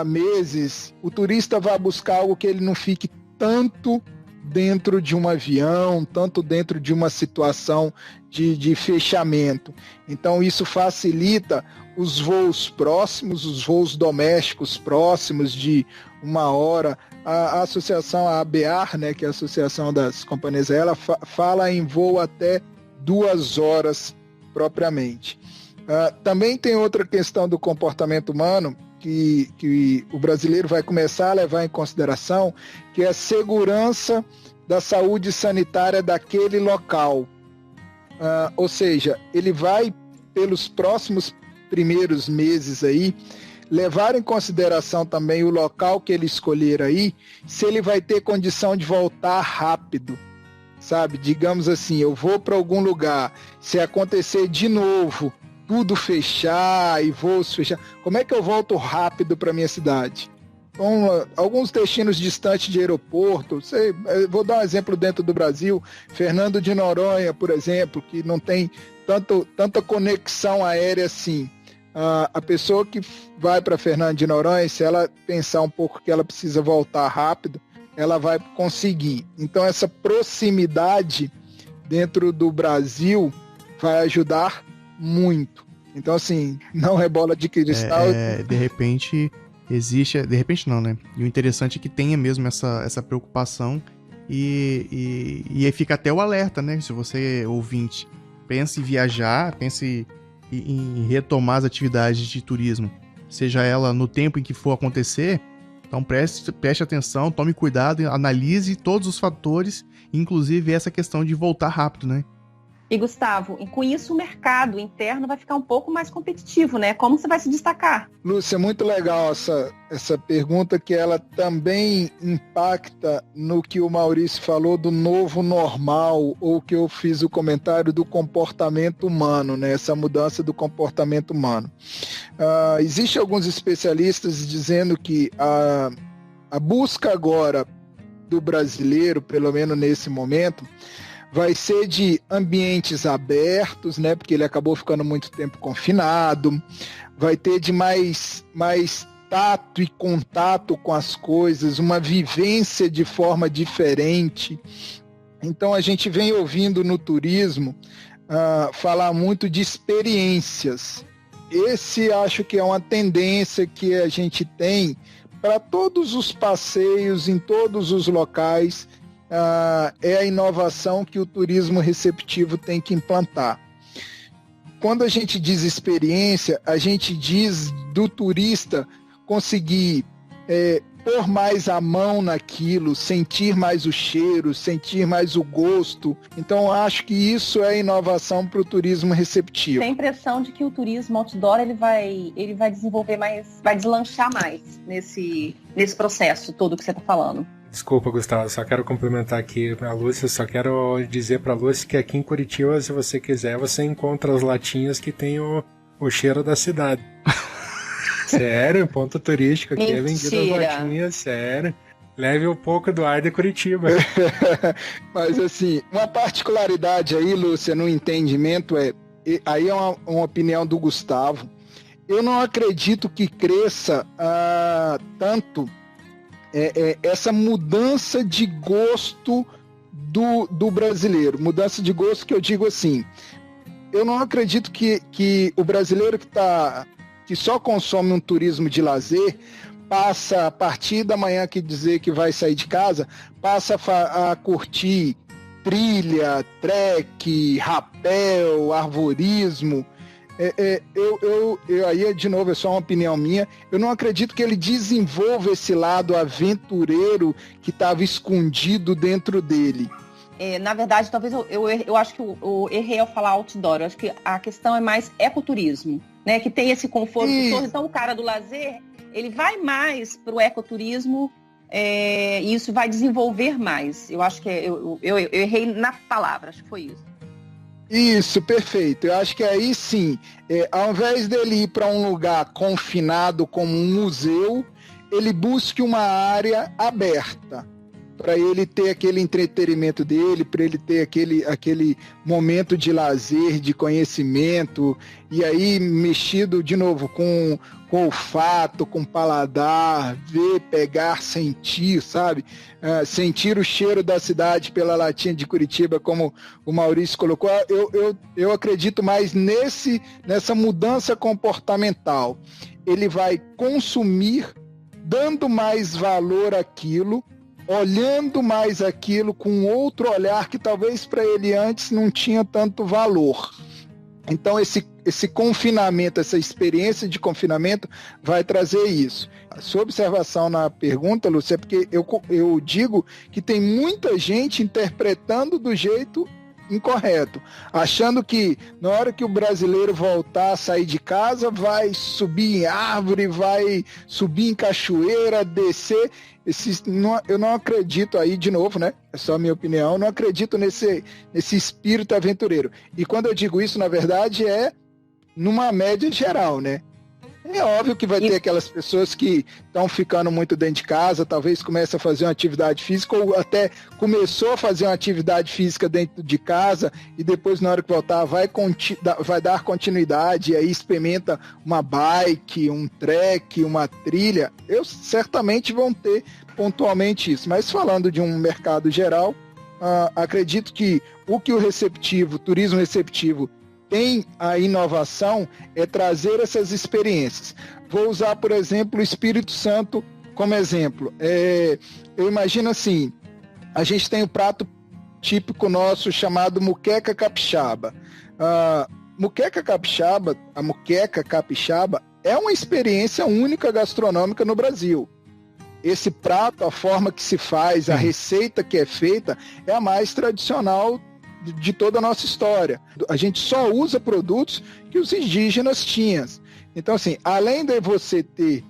meses, o turista vai buscar algo que ele não fique tanto dentro de um avião, tanto dentro de uma situação de fechamento. Então, isso facilita os voos próximos, os voos domésticos próximos de 1 hora. A associação, a ABEAR, né, que é a Associação das Companhias Aéreas, fala em voo até 2 horas propriamente. Também tem outra questão do comportamento humano que o brasileiro vai começar a levar em consideração, que é a segurança da saúde sanitária daquele local. Ou seja, ele vai, pelos próximos primeiros meses aí, levar em consideração também o local que ele escolher aí, se ele vai ter condição de voltar rápido, sabe? Digamos assim, eu vou para algum lugar, se acontecer de novo, tudo fechar e voos fechar, como é que eu volto rápido para minha cidade? Então, alguns destinos distantes de aeroporto, vou dar um exemplo dentro do Brasil, Fernando de Noronha, por exemplo, que não tem tanta conexão aérea assim. A pessoa que vai para Fernando de Noronha, se ela pensar um pouco que ela precisa voltar rápido, ela vai conseguir. Então, essa proximidade dentro do Brasil vai ajudar muito. Então, assim, não é bola de cristal. De repente existe, de repente não, né? E o interessante é que tenha mesmo essa preocupação e aí fica até o alerta, né? Se você, ouvinte, pensa em viajar, pense em retomar as atividades de turismo, seja ela no tempo em que for acontecer, então preste atenção, tome cuidado, analise todos os fatores, inclusive essa questão de voltar rápido, né? E Gustavo, e com isso o mercado interno vai ficar um pouco mais competitivo, né? Como você vai se destacar? Lúcia, muito legal essa pergunta, que ela também impacta no que o Maurício falou do novo normal, ou que eu fiz o comentário do comportamento humano, né? Essa mudança do comportamento humano. Existem alguns especialistas dizendo que a busca agora do brasileiro, pelo menos nesse momento, vai ser de ambientes abertos, né? Porque ele acabou ficando muito tempo confinado. Vai ter de mais tato e contato com as coisas, uma vivência de forma diferente. Então a gente vem ouvindo no turismo falar muito de experiências. Esse acho que é uma tendência que a gente tem para todos os passeios, em todos os locais. É a inovação que o turismo receptivo tem que implantar. Quando a gente diz experiência, a gente diz do turista conseguir pôr mais a mão naquilo, sentir mais o cheiro, sentir mais o gosto. Então, acho que isso é inovação para o turismo receptivo. Tem a impressão de que o turismo outdoor ele vai desenvolver mais, vai deslanchar mais nesse processo todo que você está falando. Desculpa, Gustavo, só quero complementar aqui a Lúcia, só quero dizer pra Lúcia que aqui em Curitiba, se você quiser, você encontra as latinhas que tem o cheiro da cidade. Sério, ponto turístico aqui. Mentira. É vendido as latinhas, sério. Leve um pouco do ar de Curitiba. Mas assim, uma particularidade aí, Lúcia, no entendimento aí é uma opinião do Gustavo. Eu não acredito que cresça tanto essa mudança de gosto do brasileiro. Mudança de gosto que eu digo assim, eu não acredito que o brasileiro que só consome um turismo de lazer, passa a partir da manhã que dizer que vai sair de casa, passa a curtir trilha, trek, rapel, arvorismo. Aí, de novo, é só uma opinião minha, eu não acredito que ele desenvolva esse lado aventureiro que estava escondido dentro dele. Na verdade, talvez eu acho que eu errei ao falar outdoor. Eu acho que a questão é mais ecoturismo, né? Que tem esse conforto todo. Então, o cara do lazer, ele vai mais para o ecoturismo e isso vai desenvolver mais. Eu acho que eu errei na palavra, acho que foi isso. Isso, perfeito. Eu acho que aí sim, ao invés dele ir para um lugar confinado como um museu, ele busque uma área aberta, para ele ter aquele entretenimento dele, para ele ter aquele momento de lazer, de conhecimento, e aí mexido de novo com olfato, com paladar, ver, pegar, sentir, sabe? Sentir o cheiro da cidade pela latinha de Curitiba, como o Maurício colocou. Eu acredito mais nessa mudança comportamental. Ele vai consumir, dando mais valor àquilo, olhando mais aquilo com outro olhar que talvez para ele antes não tinha tanto valor. Então esse confinamento, essa experiência de confinamento vai trazer isso. A sua observação na pergunta, Lúcia, é porque eu digo que tem muita gente interpretando do jeito incorreto, achando que na hora que o brasileiro voltar a sair de casa, vai subir em árvore, vai subir em cachoeira, descer. Eu não acredito aí, de novo, né? É só a minha opinião, eu não acredito nesse espírito aventureiro. E quando eu digo isso, na verdade, é numa média geral, né? É óbvio que vai ter aquelas pessoas que estão ficando muito dentro de casa, talvez comece a fazer uma atividade física, ou até começou a fazer uma atividade física dentro de casa, e depois, na hora que voltar, vai dar continuidade, e aí experimenta uma bike, um trek, uma trilha. Certamente vão ter pontualmente isso. Mas falando de um mercado geral, acredito que o turismo receptivo tem a inovação é trazer essas experiências. Vou usar, por exemplo, o Espírito Santo como exemplo. Eu imagino assim, a gente tem um prato típico nosso chamado muqueca capixaba. A muqueca capixaba é uma experiência única gastronômica no Brasil. Esse prato, a forma que se faz, a receita que é feita, é a mais tradicional de toda a nossa história. A gente só usa produtos que os indígenas tinham. Então, assim, além de você ter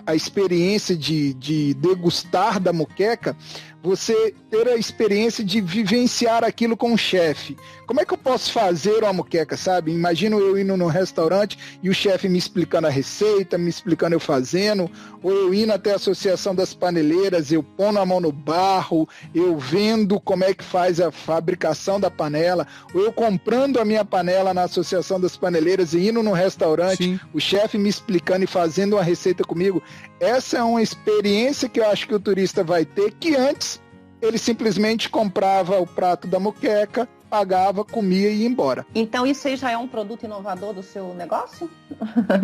a experiência de degustar da moqueca, você ter a experiência de vivenciar aquilo com o chefe. Como é que eu posso fazer uma moqueca, sabe? Imagino eu indo num restaurante e o chefe me explicando a receita, me explicando eu fazendo, ou eu indo até a Associação das Paneleiras, eu pondo a mão no barro, eu vendo como é que faz a fabricação da panela, ou eu comprando a minha panela na Associação das Paneleiras e indo num restaurante, Sim. o chefe me explicando e fazendo uma receita comigo. Essa é uma experiência que eu acho que o turista vai ter, que antes ele simplesmente comprava o prato da moqueca, pagava, comia e ia embora. Então isso aí já é um produto inovador do seu negócio?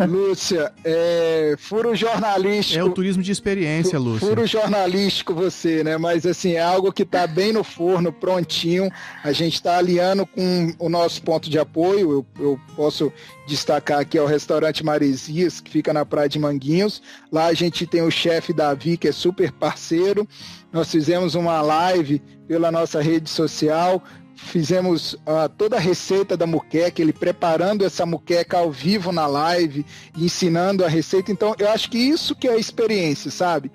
Lúcia, furo jornalístico. É o turismo de experiência, Lúcia. Furo jornalístico você, né? Mas assim, é algo que está bem no forno, prontinho. A gente está alinhando com o nosso ponto de apoio. Eu posso destacar aqui o restaurante Maresias, que fica na Praia de Manguinhos. Lá a gente tem o chefe Davi, que é super parceiro. Nós fizemos uma live pela nossa rede social, fizemos toda a receita da moqueca, ele preparando essa moqueca ao vivo na live, ensinando a receita. Então, eu acho que isso que é a experiência, sabe?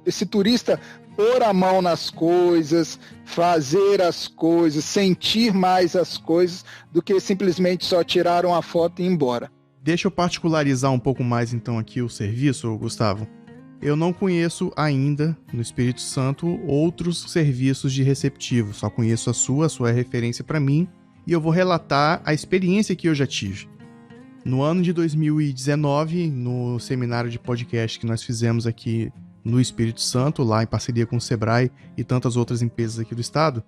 Esse turista pôr a mão nas coisas, fazer as coisas, sentir mais as coisas, do que simplesmente só tirar uma foto e ir embora. Deixa eu particularizar um pouco mais, então, aqui o serviço, Gustavo. Eu não conheço ainda, no Espírito Santo, outros serviços de receptivo. Só conheço a sua é referência para mim, e eu vou relatar a experiência que eu já tive. No ano de 2019, no seminário de podcast que nós fizemos aqui no Espírito Santo, lá em parceria com o Sebrae e tantas outras empresas aqui do estado,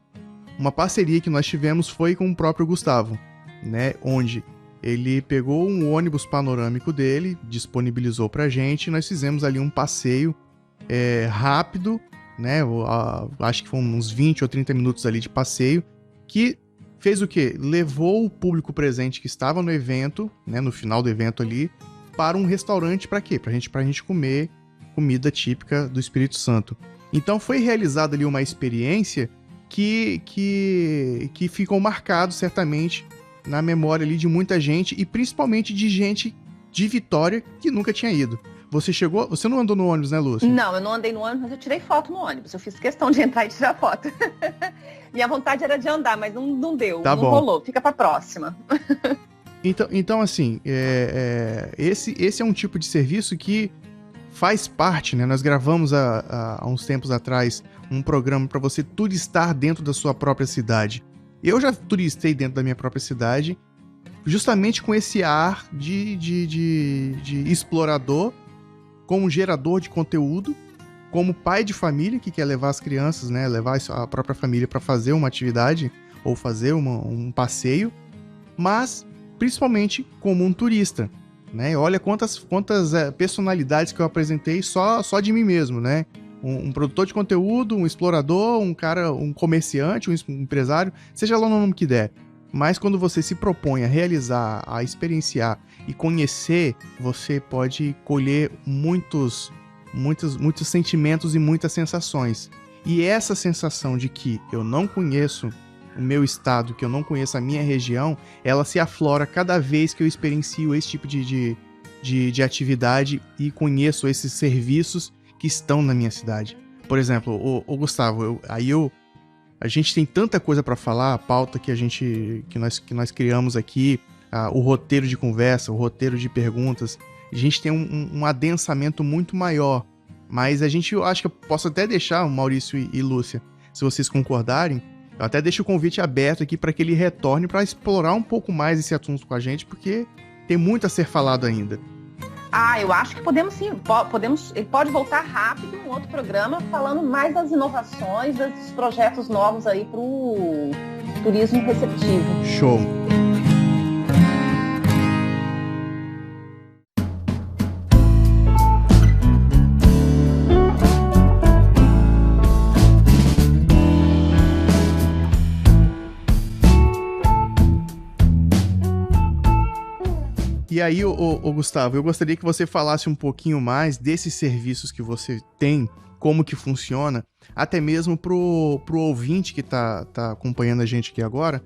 uma parceria que nós tivemos foi com o próprio Gustavo, né, onde ele pegou um ônibus panorâmico dele, disponibilizou pra gente, e nós fizemos ali um passeio rápido, né? Acho que foram uns 20 ou 30 minutos ali de passeio, que fez o quê? Levou o público presente que estava no evento, né, no final do evento ali, para um restaurante. Pra quê? Pra gente comer comida típica do Espírito Santo. Então foi realizada ali uma experiência que ficou marcado certamente na memória ali de muita gente, e principalmente de gente de Vitória que nunca tinha ido. Você não andou no ônibus, né, Lúcia? Não, eu não andei no ônibus, mas eu tirei foto no ônibus. Eu fiz questão de entrar e tirar foto. Minha vontade era de andar, mas não deu, tá não bom. Rolou. Fica pra próxima. Então assim, esse é um tipo de serviço que faz parte, né? Nós gravamos há uns tempos atrás um programa para você turistar dentro da sua própria cidade. Eu já turistei dentro da minha própria cidade, justamente com esse ar de explorador, como gerador de conteúdo, como pai de família que quer levar as crianças, né, levar a própria família para fazer uma atividade ou fazer um passeio, mas principalmente como um turista, né? Olha quantas personalidades que eu apresentei só de mim mesmo, né? Um produtor de conteúdo, um explorador, um comerciante, um empresário, seja lá o nome que der. Mas quando você se propõe a realizar, a experienciar e conhecer, você pode colher muitos sentimentos e muitas sensações. E essa sensação de que eu não conheço o meu estado, que eu não conheço a minha região, ela se aflora cada vez que eu experiencio esse tipo de atividade e conheço esses serviços que estão na minha cidade. Por exemplo, o Gustavo, a gente tem tanta coisa para falar, a pauta que nós criamos aqui, o roteiro de conversa, o roteiro de perguntas, a gente tem um adensamento muito maior, mas eu acho que eu posso até deixar o Maurício e Lúcia, se vocês concordarem, eu até deixo o convite aberto aqui para que ele retorne para explorar um pouco mais esse assunto com a gente, porque tem muito a ser falado ainda. Eu acho que podemos sim, ele pode voltar rápido em um outro programa falando mais das inovações, desses projetos novos aí para o turismo receptivo. Show! E aí, Gustavo, eu gostaria que você falasse um pouquinho mais desses serviços que você tem como que funciona, até mesmo pro ouvinte que tá acompanhando a gente aqui agora,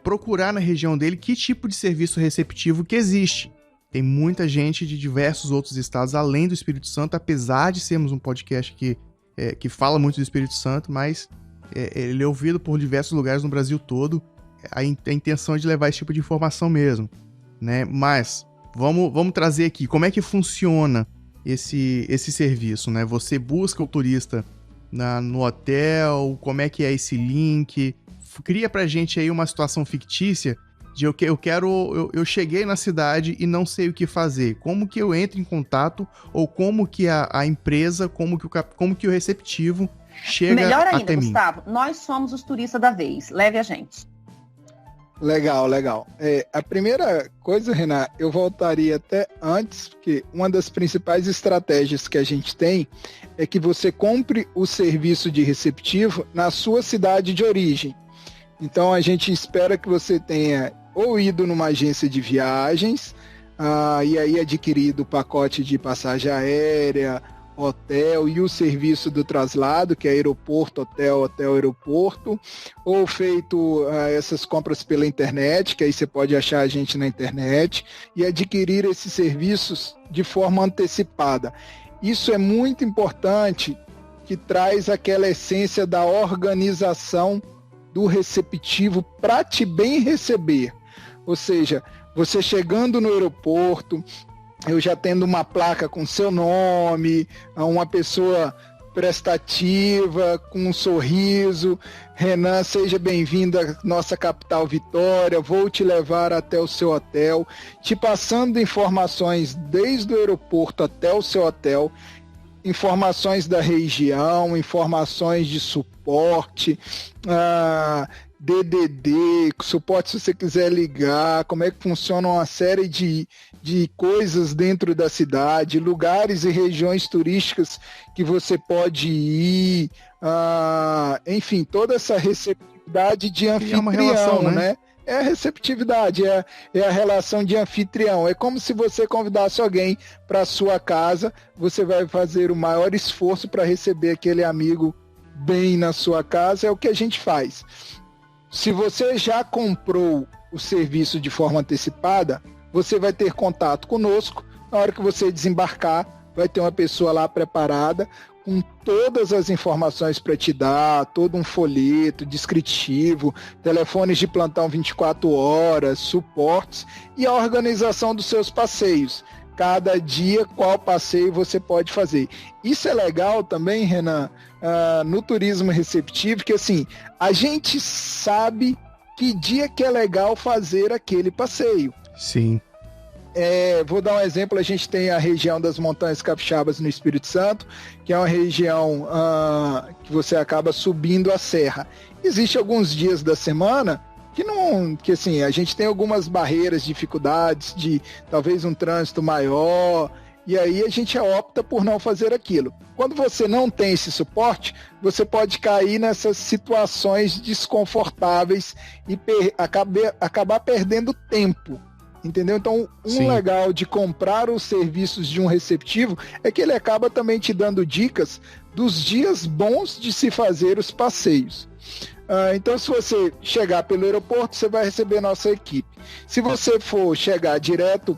procurar na região dele que tipo de serviço receptivo que existe. Tem muita gente de diversos outros estados, além do Espírito Santo, apesar de sermos um podcast que fala muito do Espírito Santo, mas ele é ouvido por diversos lugares no Brasil todo. A intenção é de levar esse tipo de informação mesmo, né? Mas vamos trazer aqui como é que funciona esse serviço, né? Você busca o turista no hotel, como é que é esse link? Cria pra gente aí uma situação fictícia de eu cheguei na cidade e não sei o que fazer. Como que eu entro em contato, ou como que a empresa, como que o receptivo chega Melhor ainda, até mim? Gustavo, nós somos os turistas da vez. Leve a gente. Legal. A primeira coisa, Renan, eu voltaria até antes, porque uma das principais estratégias que a gente tem é que você compre o serviço de receptivo na sua cidade de origem. Então a gente espera que você tenha ou ido numa agência de viagens, e aí adquirido o pacote de passagem aérea, hotel e o serviço do traslado, que é aeroporto, hotel, aeroporto, ou feito essas compras pela internet, que aí você pode achar a gente na internet, e adquirir esses serviços de forma antecipada. Isso é muito importante, que traz aquela essência da organização do receptivo para te bem receber. Ou seja, você chegando no aeroporto, eu já tendo uma placa com seu nome, uma pessoa prestativa, com um sorriso. Renan, seja bem-vindo à nossa capital Vitória, vou te levar até o seu hotel, te passando informações desde o aeroporto até o seu hotel, informações da região, informações de suporte, DDD, suporte se você quiser ligar, como é que funciona uma série de coisas dentro da cidade, lugares e regiões turísticas que você pode ir, enfim, toda essa receptividade de anfitrião, uma relação, né? É a receptividade, é a relação de anfitrião. É como se você convidasse alguém para sua casa, você vai fazer o maior esforço para receber aquele amigo bem na sua casa, é o que a gente faz. Se você já comprou o serviço de forma antecipada, você vai ter contato conosco. Na hora que você desembarcar, vai ter uma pessoa lá preparada com todas as informações para te dar, todo um folheto descritivo, telefones de plantão 24 horas, suportes e a organização dos seus passeios. Cada dia, qual passeio você pode fazer. Isso é legal também, Renan, no turismo receptivo, que assim, a gente sabe que dia que é legal fazer aquele passeio. Sim. Vou dar um exemplo, a gente tem a região das Montanhas Capixabas no Espírito Santo, que é uma região que você acaba subindo a serra. Existem alguns dias da semana que assim, a gente tem algumas barreiras, dificuldades de talvez um trânsito maior, e aí a gente opta por não fazer aquilo. Quando você não tem esse suporte, você pode cair nessas situações desconfortáveis e acabar perdendo tempo. Entendeu? Então, Sim. Legal de comprar os serviços de um receptivo é que ele acaba também te dando dicas dos dias bons de se fazer os passeios. Então, se você chegar pelo aeroporto, você vai receber nossa equipe. Se você for chegar direto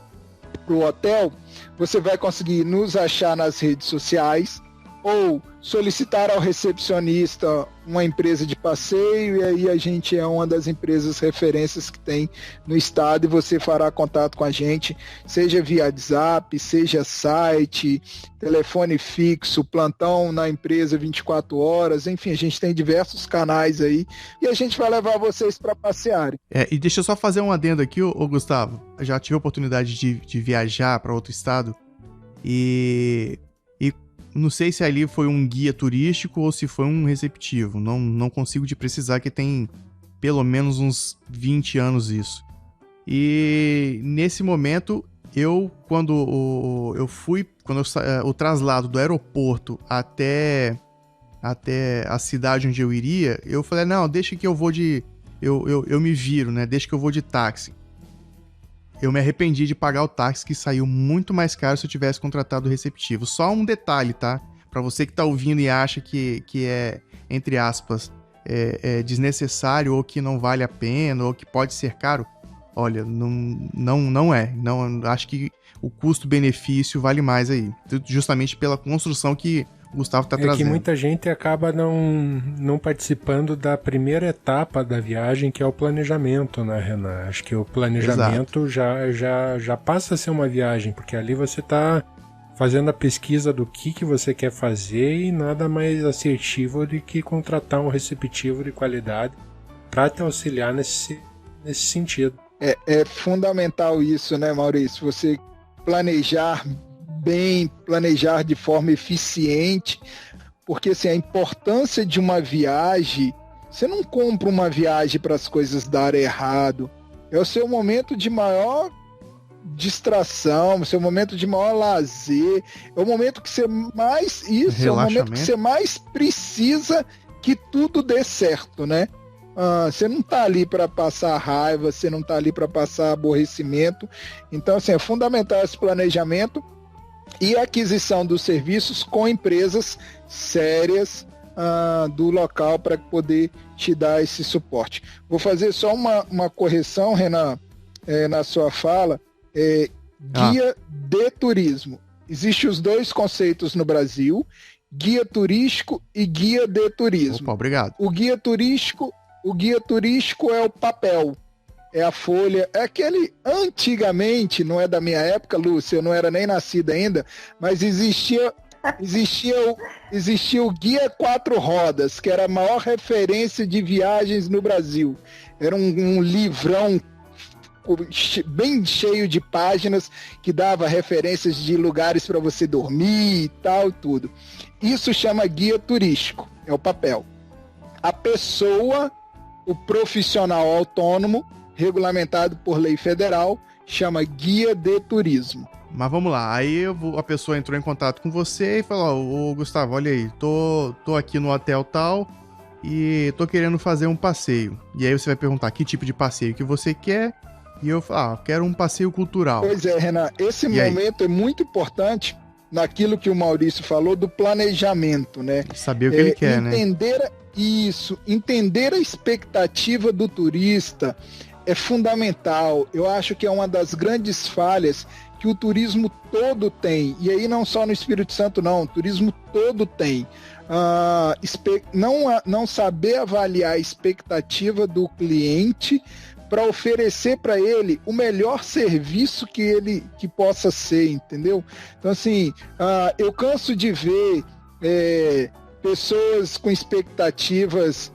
para o hotel, você vai conseguir nos achar nas redes sociais ou solicitar ao recepcionista uma empresa de passeio, e aí a gente é uma das empresas referências que tem no estado, e você fará contato com a gente, seja via WhatsApp, seja site, telefone fixo, plantão na empresa 24 horas, enfim, a gente tem diversos canais aí, e a gente vai levar vocês para passearem. E deixa eu só fazer um adendo aqui, ô Gustavo, eu já tive a oportunidade de viajar para outro estado, e não sei se ali foi um guia turístico ou se foi um receptivo. Não consigo te precisar, que tem pelo menos uns 20 anos isso. E nesse momento, quando o traslado do aeroporto até a cidade onde eu iria, eu falei, não, deixa que eu vou eu me viro, né? Deixa que eu vou de táxi. Eu me arrependi de pagar o táxi, que saiu muito mais caro se eu tivesse contratado o receptivo. Só um detalhe, tá? Para você que tá ouvindo e acha que é, entre aspas, é desnecessário ou que não vale a pena ou que pode ser caro, olha, não é. Não, acho que o custo-benefício vale mais aí, justamente pela construção que o Gustavo tá trazendo. Que muita gente acaba não participando da primeira etapa da viagem, que é o planejamento, né, Renan? Acho que o planejamento já passa a ser uma viagem, porque ali você tá fazendo a pesquisa do que você quer fazer e nada mais assertivo do que contratar um receptivo de qualidade para te auxiliar nesse sentido. É fundamental isso, né, Maurício? Você planejar bem, planejar de forma eficiente, porque assim, a importância de uma viagem, você não compra uma viagem para as coisas darem errado, é o seu momento de maior distração, o seu momento de maior lazer, é o momento que você mais é o momento que você mais precisa que tudo dê certo, né? Você não está ali para passar raiva, você não está ali para passar aborrecimento, então assim, é fundamental esse planejamento e a aquisição dos serviços com empresas sérias do local para poder te dar esse suporte. Vou fazer só uma correção, Renan, na sua fala. Guia de turismo. Existem os dois conceitos no Brasil, guia turístico e guia de turismo. Opa, obrigado. O guia turístico é o papel, é a folha, é aquele, antigamente, não é da minha época, Lúcia, eu não era nem nascida ainda, mas existia o Guia 4 Rodas, que era a maior referência de viagens no Brasil. Era um livrão bem cheio de páginas que dava referências de lugares para você dormir e tal, tudo. Isso chama guia turístico, é o papel. A pessoa, o profissional autônomo, regulamentado por lei federal, chama guia de turismo. Mas vamos lá, aí a pessoa entrou em contato com você e falou, ô Gustavo, olha aí, tô aqui no hotel tal e tô querendo fazer um passeio. E aí você vai perguntar que tipo de passeio que você quer. E eu falo, quero um passeio cultural. Pois é, Renan, esse momento é muito importante naquilo que o Maurício falou do planejamento, né? Saber o que ele quer, né? Entender a expectativa do turista é fundamental. Eu acho que é uma das grandes falhas que o turismo todo tem. E aí não só no Espírito Santo, não. O turismo todo tem. Não saber avaliar a expectativa do cliente para oferecer para ele o melhor serviço que possa ser, entendeu? Então, assim, eu canso de ver pessoas com expectativas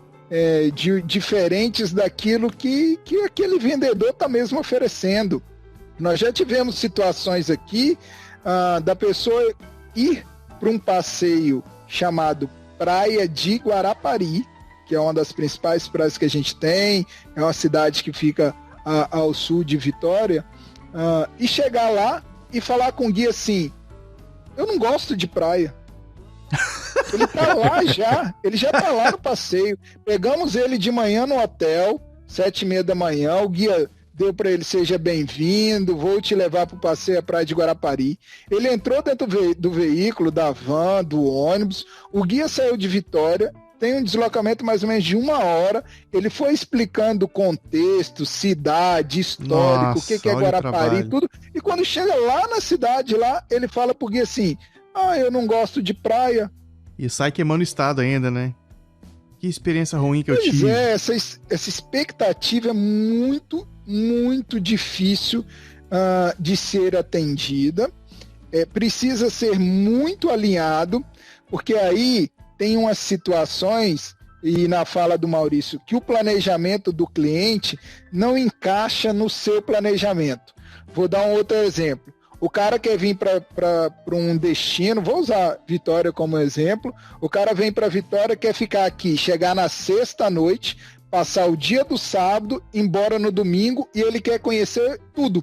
diferentes daquilo que aquele vendedor está mesmo oferecendo. Nós já tivemos situações aqui da pessoa ir para um passeio chamado Praia de Guarapari, que é uma das principais praias que a gente tem, é uma cidade que fica ao sul de Vitória, e chegar lá e falar com o guia assim, eu não gosto de praia. Ele tá lá já, ele já tá lá no passeio. Pegamos ele de manhã no hotel, 7h30 da manhã, o guia deu para ele, seja bem-vindo, vou te levar para o passeio à Praia de Guarapari. Ele entrou dentro do veículo, da van, do ônibus, o guia saiu de Vitória, tem um deslocamento mais ou menos de 1 hora, ele foi explicando o contexto, cidade, histórico, o que é Guarapari, tudo, e quando chega lá na cidade, lá, ele fala pro guia assim, eu não gosto de praia. E sai queimando o estado ainda, né? Que experiência ruim que eu tive. Pois é, essa expectativa é muito, muito difícil de ser atendida, precisa ser muito alinhado, porque aí tem umas situações, e na fala do Maurício, que o planejamento do cliente não encaixa no seu planejamento. Vou dar um outro exemplo. O cara quer vir para um destino, vou usar Vitória como exemplo, o cara vem para Vitória, quer ficar aqui, chegar na sexta-noite, passar o dia do sábado, embora no domingo, e ele quer conhecer tudo.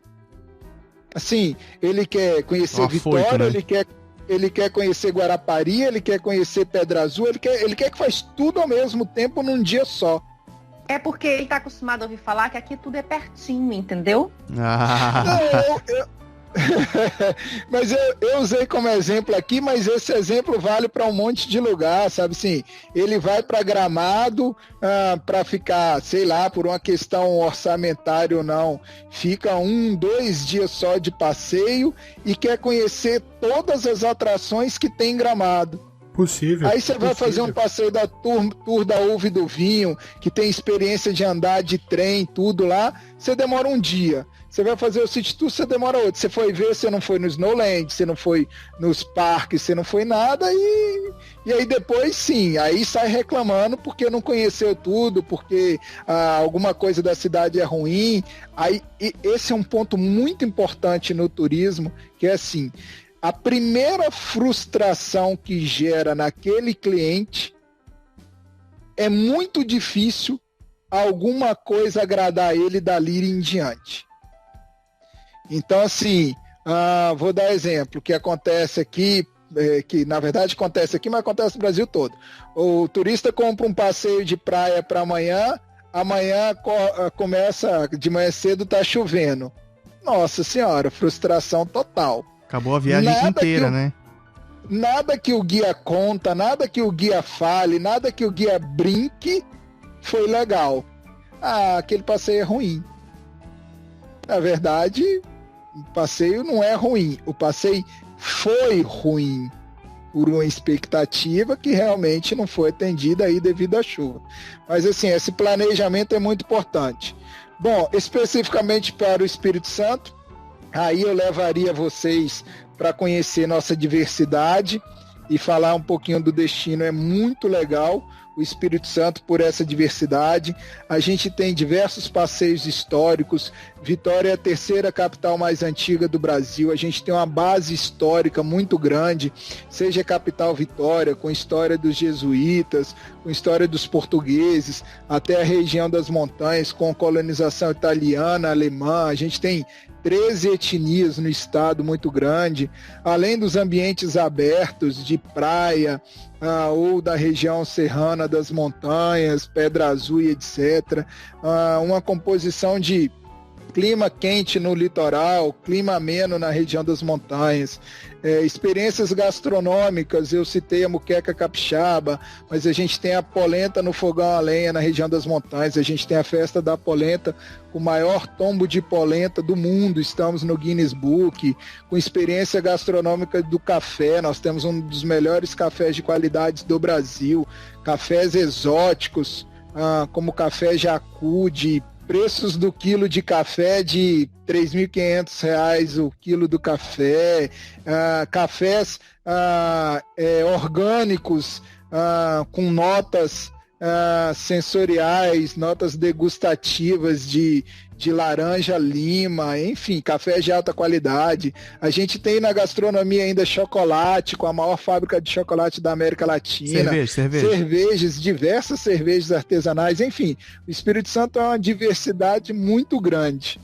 Assim, ele quer conhecer Vitória, né? Ele quer conhecer Guarapari, ele quer conhecer Pedra Azul, ele quer que faz tudo ao mesmo tempo num dia só. É porque ele tá acostumado a ouvir falar que aqui tudo é pertinho, entendeu? Mas eu usei como exemplo aqui, mas esse exemplo vale para um monte de lugar, sabe assim? Ele vai para Gramado para ficar, sei lá, por uma questão orçamentária ou não, fica 2 dias só de passeio e quer conhecer todas as atrações que tem em Gramado. Possível. Aí você vai fazer um passeio da tour da uva e do vinho, que tem experiência de andar de trem, tudo lá, você demora 1 dia. Você vai fazer o City Tour, você demora 8. Você foi ver, você não foi no Snowland, você não foi nos parques, você não foi nada, e aí depois sim, aí sai reclamando porque não conheceu tudo, porque alguma coisa da cidade é ruim. Aí esse é um ponto muito importante no turismo, que é assim, a primeira frustração que gera naquele cliente é muito difícil alguma coisa agradar ele dali em diante. Então, assim, vou dar exemplo, que acontece aqui, que na verdade acontece aqui, mas acontece no Brasil todo. O turista compra um passeio de praia para amanhã começa, de manhã cedo tá chovendo. Nossa senhora, frustração total. Acabou a viagem inteira, né? Nada que o guia conta, nada que o guia fale, nada que o guia brinque foi legal. Aquele passeio é ruim. Na verdade, o passeio não é ruim. O passeio foi ruim por uma expectativa que realmente não foi atendida aí devido à chuva. Mas assim, esse planejamento é muito importante. Bom, especificamente para o Espírito Santo, aí eu levaria vocês para conhecer nossa diversidade e falar um pouquinho do destino. É muito legal o Espírito Santo por essa diversidade. A gente tem diversos passeios históricos. Vitória é a 3ª capital mais antiga do Brasil. A gente tem uma base histórica muito grande, seja a capital Vitória, com história dos jesuítas, com história dos portugueses, até a região das montanhas, com colonização italiana, alemã. A gente tem 13 etnias no estado, muito grande, além dos ambientes abertos de praia, ou da região serrana das montanhas, Pedra Azul e etc. Uma composição de clima quente no litoral, clima ameno na região das montanhas, experiências gastronômicas. Eu citei a muqueca capixaba, mas a gente tem a polenta no fogão a lenha na região das montanhas, a gente tem a festa da polenta, o maior tombo de polenta do mundo, estamos no Guinness Book, com experiência gastronômica do café. Nós temos um dos melhores cafés de qualidade do Brasil, cafés exóticos, como café Jacu, de preços do quilo de café de R$ 3.500 o quilo do café, cafés orgânicos com notas sensoriais, notas degustativas de laranja, lima, enfim, café de alta qualidade. A gente tem na gastronomia ainda chocolate, com a maior fábrica de chocolate da América Latina. Cervejas, diversas cervejas artesanais, enfim. O Espírito Santo é uma diversidade muito grande.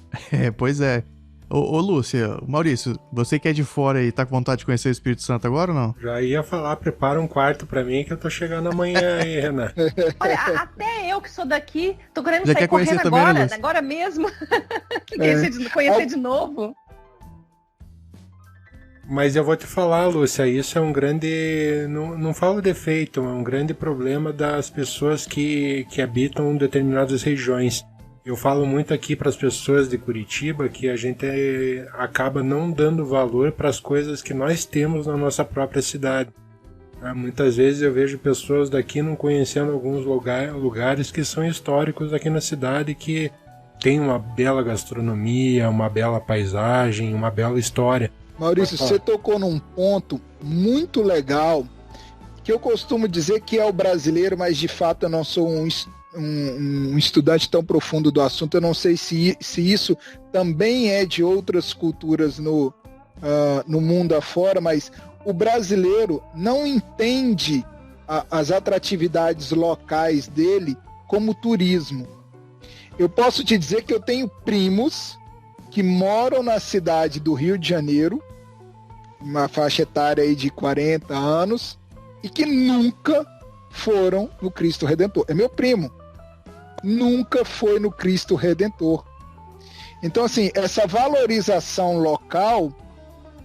Pois é. Ô Lúcia, Maurício, você que é de fora e tá com vontade de conhecer o Espírito Santo agora ou não? Já ia falar, prepara um quarto pra mim que eu tô chegando amanhã aí, Renan. Olha, até eu que sou daqui, tô querendo Já sair correndo também, agora, né, agora mesmo. Conhecer de novo. Mas eu vou te falar, Lúcia, isso é um grande, não falo defeito, é um grande problema das pessoas que habitam determinadas regiões. Eu falo muito aqui para as pessoas de Curitiba que a gente acaba não dando valor para as coisas que nós temos na nossa própria cidade. Muitas vezes eu vejo pessoas daqui não conhecendo alguns lugares que são históricos aqui na cidade, que tem uma bela gastronomia, uma bela paisagem, uma bela história. Maurício, você tocou num ponto muito legal, que eu costumo dizer que é o brasileiro, mas de fato eu não sou um estudante tão profundo do assunto. Eu não sei se isso também é de outras culturas no mundo afora, mas o brasileiro não entende as atratividades locais dele como turismo. Eu posso te dizer que eu tenho primos que moram na cidade do Rio de Janeiro, uma faixa etária aí de 40 anos, e que nunca foram no Cristo Redentor. É meu primo. Nunca foi no Cristo Redentor. Então, assim, essa valorização local,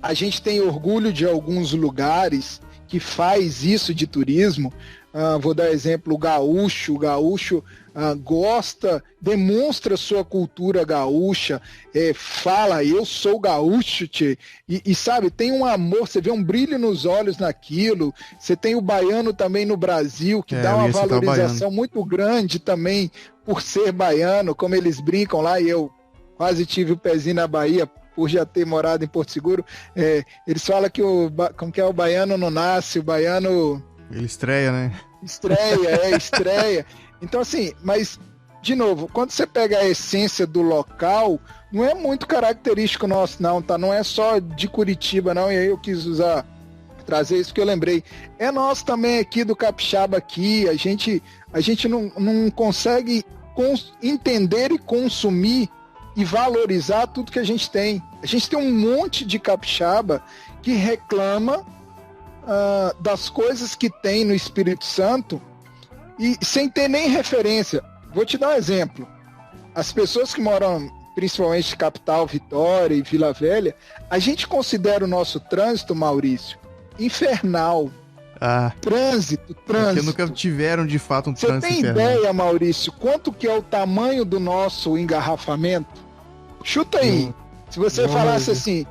a gente tem orgulho de alguns lugares que faz isso de turismo. Vou dar exemplo, o gaúcho. O gaúcho gosta, demonstra sua cultura gaúcha, fala, eu sou gaúcho, tchê. E sabe, tem um amor, você vê um brilho nos olhos naquilo. Você tem o baiano também no Brasil, que dá uma valorização muito grande também por ser baiano, como eles brincam lá, e eu quase tive o pezinho na Bahia, por já ter morado em Porto Seguro. Eles falam que como que é, o baiano não nasce, o baiano... Ele estreia, né? Estreia. Então, assim, mas, de novo, quando você pega a essência do local, não é muito característico nosso, não, tá? Não é só de Curitiba, não, e aí eu quis trazer isso que eu lembrei. É nosso também aqui do Capixaba aqui, a gente não consegue entender e consumir e valorizar tudo que a gente tem. A gente tem um monte de capixaba que reclama das coisas que tem no Espírito Santo e sem ter nem referência. Vou te dar um exemplo. As pessoas que moram principalmente capital, Vitória e Vila Velha, a gente considera o nosso trânsito, Maurício, infernal. Trânsito. Porque nunca tiveram de fato um trânsito infernal. Você tem ideia, Maurício, quanto que é o tamanho do nosso engarrafamento? Chuta aí. Se você falasse assim,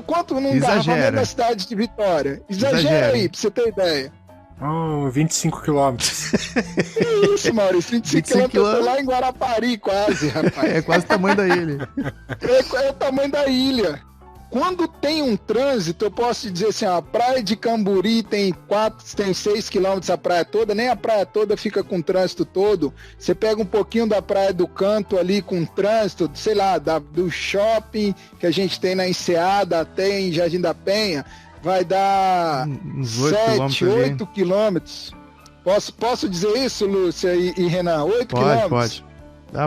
quanto num engarrafamento da cidade de Vitória? Exagera aí, pra você ter ideia. 25 quilômetros. Que isso, Maurício? 25 quilômetros, eu tô lá em Guarapari quase, rapaz. É quase o tamanho da ilha. É o tamanho da ilha. Quando tem um trânsito, eu posso te dizer assim, a praia de Camburi tem 6 quilômetros a praia toda, nem a praia toda fica com trânsito todo. Você pega um pouquinho da praia do Canto ali com trânsito, sei lá, do shopping que a gente tem na Enseada até em Jardim da Penha, vai dar 7, 8 quilômetros. Posso dizer isso, Lúcia e Renan? 8 quilômetros? Pode.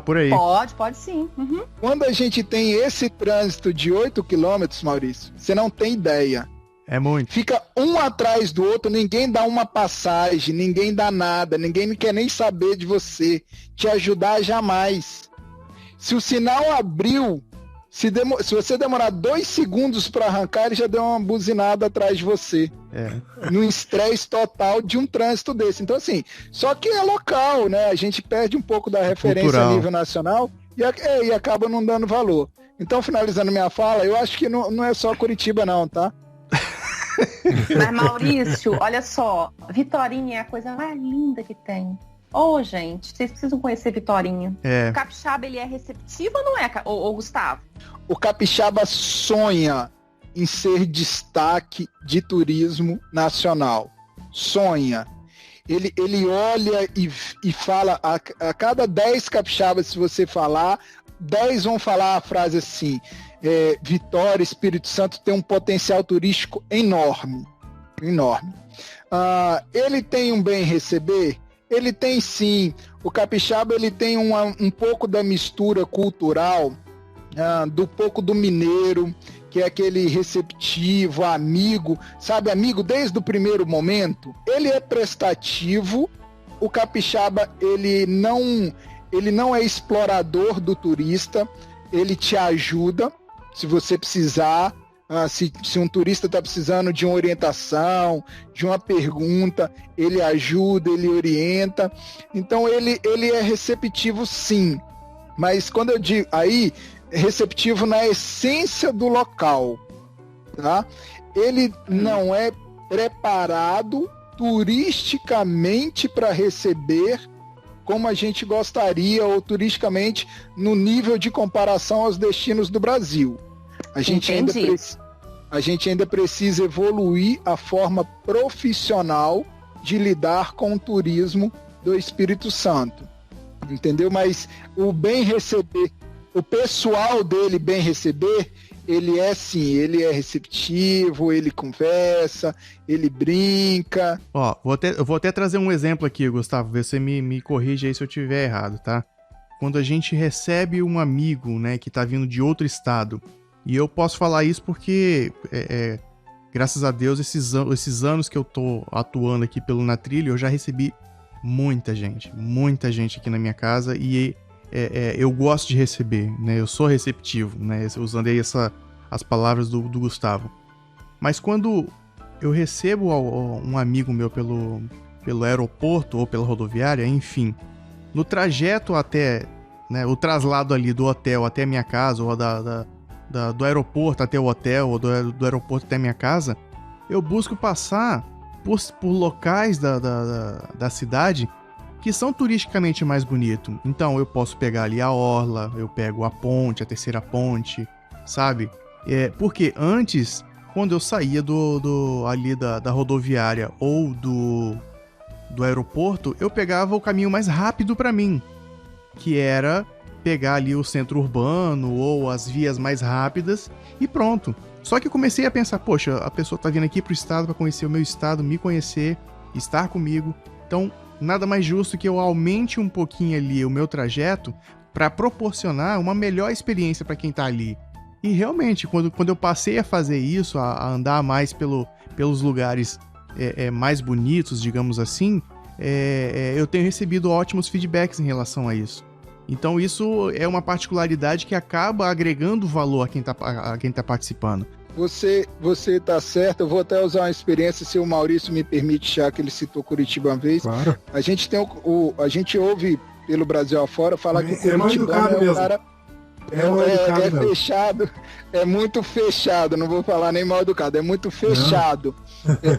Por aí. Pode sim. Uhum. Quando a gente tem esse trânsito de 8 quilômetros, Maurício, você não tem ideia. É muito. Fica um atrás do outro, ninguém dá uma passagem, ninguém dá nada, ninguém quer nem saber de você, te ajudar jamais. Se o sinal abriu, se você demorar 2 segundos para arrancar, ele já deu uma buzinada atrás de você. No estresse total de um trânsito desse. Então, assim, só que é local, né? A gente perde um pouco da referência cultural a nível nacional e acaba não dando valor. Então, finalizando minha fala, eu acho que não é só Curitiba, não, tá? Mas, Maurício, olha só, Vitorinha é a coisa mais linda que tem. Gente, vocês precisam conhecer Vitorinha. O capixaba, ele é receptivo ou não é, ô Gustavo? O capixaba sonha em ser destaque de turismo nacional. Sonha. Ele olha e fala, a cada 10 capixabas, se você falar, 10 vão falar a frase assim, Vitória, Espírito Santo tem um potencial turístico enorme. Ele tem um bem receber? Ele tem sim. O capixaba, ele tem um pouco da mistura cultural, do pouco do mineiro, que é aquele receptivo, amigo, sabe, amigo desde o primeiro momento. Ele é prestativo. O capixaba, ele não é explorador do turista, ele te ajuda se você precisar. Se um turista está precisando de uma orientação, de uma pergunta, ele ajuda, ele orienta. Então ele é receptivo sim, mas quando eu digo aí, receptivo na essência do local, tá? Ele não é preparado turisticamente para receber como a gente gostaria, ou turisticamente no nível de comparação aos destinos do Brasil. A gente ainda precisa evoluir a forma profissional de lidar com o turismo do Espírito Santo, entendeu? Mas o bem receber, o pessoal dele bem receber, ele é sim, ele é receptivo, ele conversa, ele brinca. Eu vou até trazer um exemplo aqui, Gustavo, ver se você me corrige aí se eu estiver errado, tá? Quando a gente recebe um amigo, né, que tá vindo de outro estado, e eu posso falar isso porque, graças a Deus, esses anos que eu tô atuando aqui pelo Na Trilha, eu já recebi muita gente aqui na minha casa, e eu gosto de receber, né? Eu sou receptivo, né? Usando aí as palavras do Gustavo. Mas quando eu recebo um amigo meu pelo aeroporto ou pela rodoviária, enfim, no trajeto até, né, o traslado ali do hotel até a minha casa, ou do aeroporto até o hotel, ou do aeroporto até a minha casa, eu busco passar por locais da cidade que são turisticamente mais bonitos. Então eu posso pegar ali a orla, eu pego a ponte, a terceira ponte, sabe? Porque antes, quando eu saía ali da rodoviária ou do aeroporto, eu pegava o caminho mais rápido para mim, que era pegar ali o centro urbano ou as vias mais rápidas e pronto. Só que eu comecei a pensar, poxa, a pessoa tá vindo aqui pro estado para conhecer o meu estado, me conhecer, estar comigo. Então, nada mais justo que eu aumente um pouquinho ali o meu trajeto para proporcionar uma melhor experiência para quem tá ali. E realmente, quando eu passei a fazer isso, a andar mais pelos lugares mais bonitos, digamos assim, eu tenho recebido ótimos feedbacks em relação a isso. Então isso é uma particularidade que acaba agregando valor a quem tá participando. Você tá certo, eu vou até usar uma experiência, se o Maurício me permite, já que ele citou Curitiba uma vez. Claro. A gente ouve pelo Brasil afora falar que o curitibano é um cara... É fechado, é muito fechado, não vou falar nem mal educado, é muito fechado.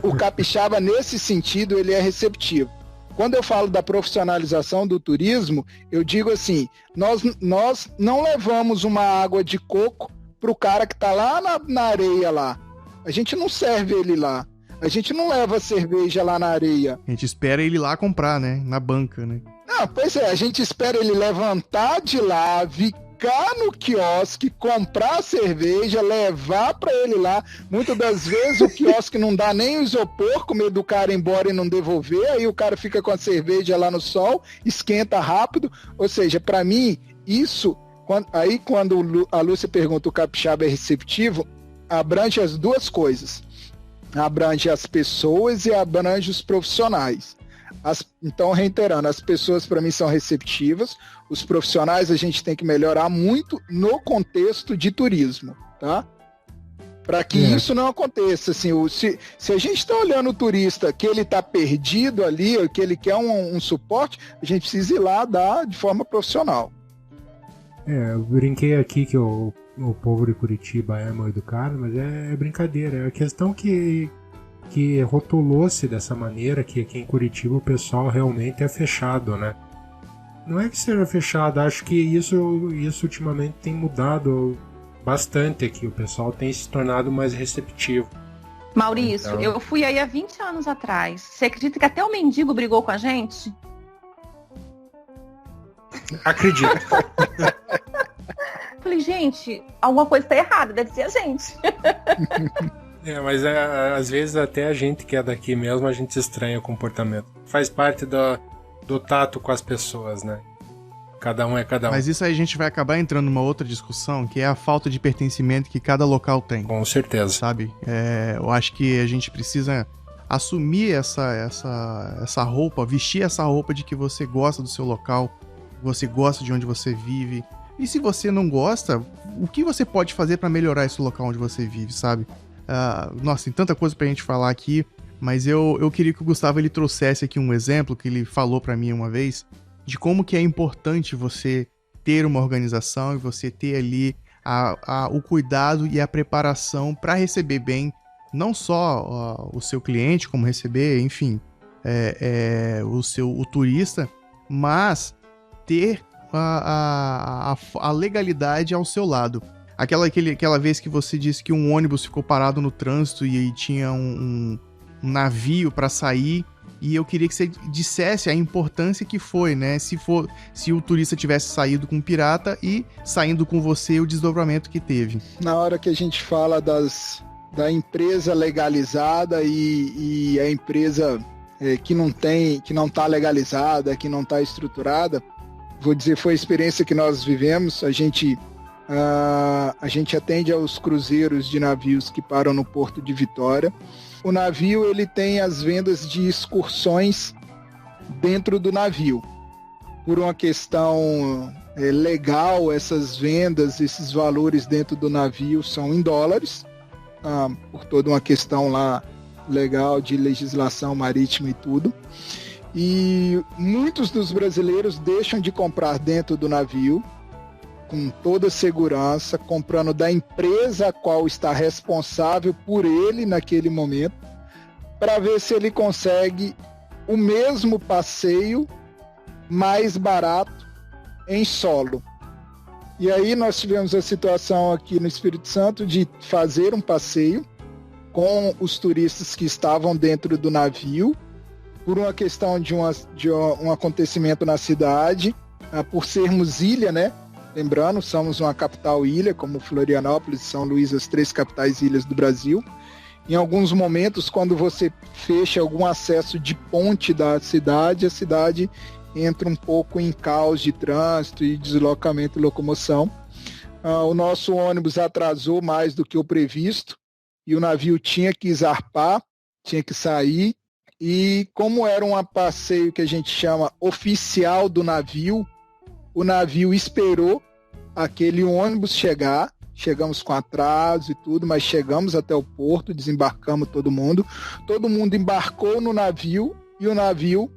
O capixaba, nesse sentido, ele é receptivo. Quando eu falo da profissionalização do turismo, eu digo assim, nós não levamos uma água de coco pro cara que tá lá na areia lá. A gente não serve ele lá. A gente não leva cerveja lá na areia. A gente espera ele lá comprar, né? Na banca, né? Não, pois é, a gente espera ele levantar de lá, ficar no quiosque, comprar a cerveja, levar para ele lá. Muitas das vezes o quiosque não dá nem o isopor, com medo do cara ir embora e não devolver, aí o cara fica com a cerveja lá no sol, esquenta rápido. Ou seja, para mim, isso, quando a Lúcia pergunta o capixaba é receptivo, abrange as duas coisas. Abrange as pessoas e abrange os profissionais. Então, reiterando, as pessoas para mim são receptivas, os profissionais a gente tem que melhorar muito no contexto de turismo, tá? Para que isso não aconteça, assim, se a gente está olhando o turista que ele está perdido ali, que ele quer um suporte, a gente precisa ir lá dar de forma profissional. Eu brinquei aqui que o povo de Curitiba é mal educado, mas é brincadeira, é a questão que rotulou-se dessa maneira, que aqui em Curitiba o pessoal realmente é fechado, né? Não é que seja fechado, acho que isso ultimamente tem mudado bastante aqui, o pessoal tem se tornado mais receptivo. Maurício, então... eu fui aí há 20 anos atrás. Você acredita que até o mendigo brigou com a gente? Acredito. Falei, gente, alguma coisa tá errada, deve ser a gente. Mas às vezes até a gente que é daqui mesmo, a gente estranha o comportamento. Faz parte do tato com as pessoas, né? Cada um é cada um. Mas isso aí a gente vai acabar entrando numa outra discussão, que é a falta de pertencimento que cada local tem. Com certeza. Sabe? Eu acho que a gente precisa assumir essa roupa, vestir essa roupa de que você gosta do seu local, você gosta de onde você vive. E se você não gosta, o que você pode fazer para melhorar esse local onde você vive, sabe? Nossa, tem tanta coisa pra gente falar aqui, mas eu queria que o Gustavo ele trouxesse aqui um exemplo que ele falou pra mim uma vez, de como que é importante você ter uma organização e você ter ali o cuidado e a preparação para receber bem, não só o seu cliente, como receber, enfim, o turista, mas ter a legalidade ao seu lado. Aquela vez que você disse que um ônibus ficou parado no trânsito e tinha um navio para sair, e eu queria que você dissesse a importância que foi, né? Se o turista tivesse saído com um pirata e saindo com você, o desdobramento que teve. Na hora que a gente fala da empresa legalizada e a empresa que não está legalizada, que não está estruturada, vou dizer, foi a experiência que nós vivemos. A gente atende aos cruzeiros de navios que param no Porto de Vitória. O navio ele tem as vendas de excursões dentro do navio. Por uma questão legal, essas vendas, esses valores dentro do navio são em dólares, por toda uma questão lá legal de legislação marítima e tudo. E muitos dos brasileiros deixam de comprar dentro do navio, com toda segurança, comprando da empresa a qual está responsável por ele naquele momento, para ver se ele consegue o mesmo passeio mais barato em solo. E aí nós tivemos a situação aqui no Espírito Santo de fazer um passeio com os turistas que estavam dentro do navio, por uma questão de um acontecimento na cidade, por sermos ilha, né? Lembrando, somos uma capital ilha, como Florianópolis e São Luís, as 3 capitais ilhas do Brasil. Em alguns momentos, quando você fecha algum acesso de ponte da cidade, a cidade entra um pouco em caos de trânsito e deslocamento e locomoção. O nosso ônibus atrasou mais do que o previsto e o navio tinha que zarpar, tinha que sair. E como era um passeio que a gente chama oficial do navio, o navio esperou aquele ônibus chegar. Chegamos com atraso e tudo, mas chegamos até o porto, desembarcamos todo mundo embarcou no navio e o navio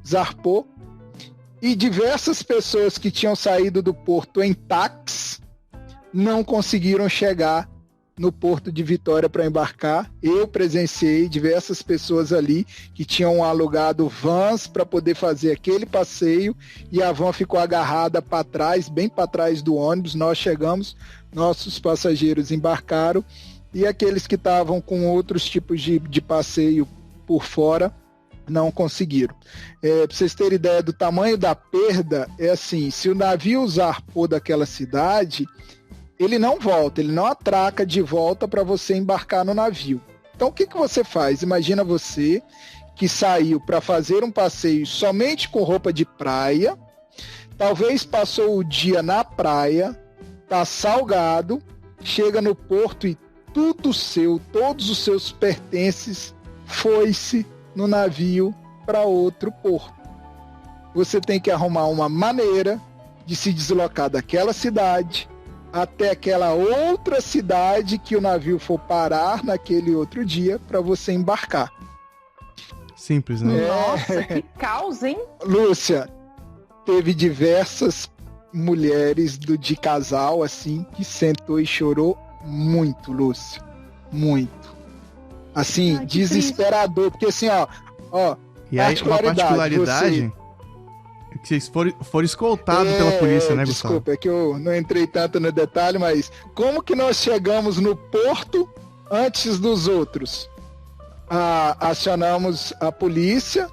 zarpou. E diversas pessoas que tinham saído do porto em táxi não conseguiram chegar no porto de Vitória para embarcar. Eu presenciei diversas pessoas ali que tinham alugado vans para poder fazer aquele passeio e a van ficou agarrada para trás, bem para trás do ônibus. Nós chegamos, nossos passageiros embarcaram e aqueles que estavam com outros tipos de passeio por fora não conseguiram. Para vocês terem ideia do tamanho da perda, é assim, se o navio zarpou daquela cidade, ele não volta, ele não atraca de volta para você embarcar no navio. Então o que você faz? Imagina você que saiu para fazer um passeio somente com roupa de praia, talvez passou o dia na praia, tá salgado, chega no porto e tudo seu, todos os seus pertences foi-se no navio para outro porto. Você tem que arrumar uma maneira de se deslocar daquela cidade até aquela outra cidade que o navio for parar naquele outro dia para você embarcar. Simples, né? Nossa, que caos, hein? Lúcia, teve diversas mulheres de casal assim que sentou e chorou muito, Lúcia. Muito. Assim, ai, desesperador, porque assim, ó. E aí, uma particularidade é que vocês foram escoltados pela polícia, né, Gustavo? Desculpa, é que eu não entrei tanto no detalhe, mas como que nós chegamos no porto antes dos outros? Acionamos a polícia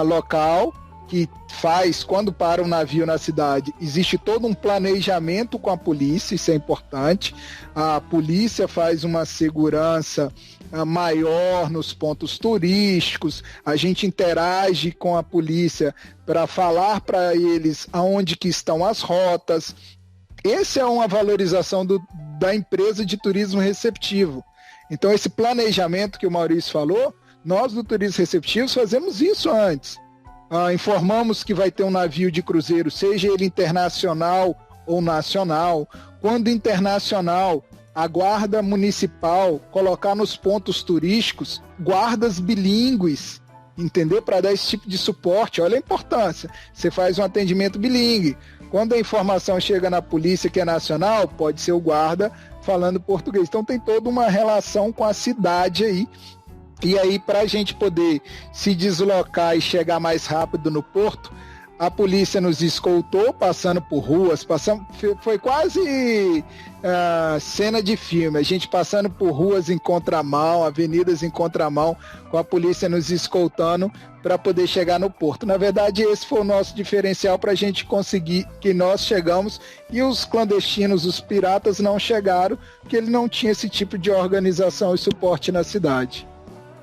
local, que faz, quando para um navio na cidade, existe todo um planejamento com a polícia, isso é importante. A polícia faz uma segurança maior nos pontos turísticos, a gente interage com a polícia para falar para eles aonde que estão as rotas. Essa é uma valorização da empresa de turismo receptivo. Então esse planejamento que o Maurício falou, nós do Turismo Receptivo fazemos isso antes. Informamos que vai ter um navio de cruzeiro, seja ele internacional ou nacional. Quando internacional, a guarda municipal colocar nos pontos turísticos guardas bilíngues, entendeu? Para dar esse tipo de suporte. Olha a importância. Você faz um atendimento bilíngue. Quando a informação chega na polícia que é nacional, pode ser o guarda falando português. Então tem toda uma relação com a cidade aí. E aí, para a gente poder se deslocar e chegar mais rápido no porto, a polícia nos escoltou, passando por ruas, foi quase cena de filme, a gente passando por ruas em contramão, avenidas em contramão, com a polícia nos escoltando para poder chegar no porto. Na verdade, esse foi o nosso diferencial para a gente conseguir que nós chegamos e os clandestinos, os piratas não chegaram, porque ele não tinha esse tipo de organização e suporte na cidade.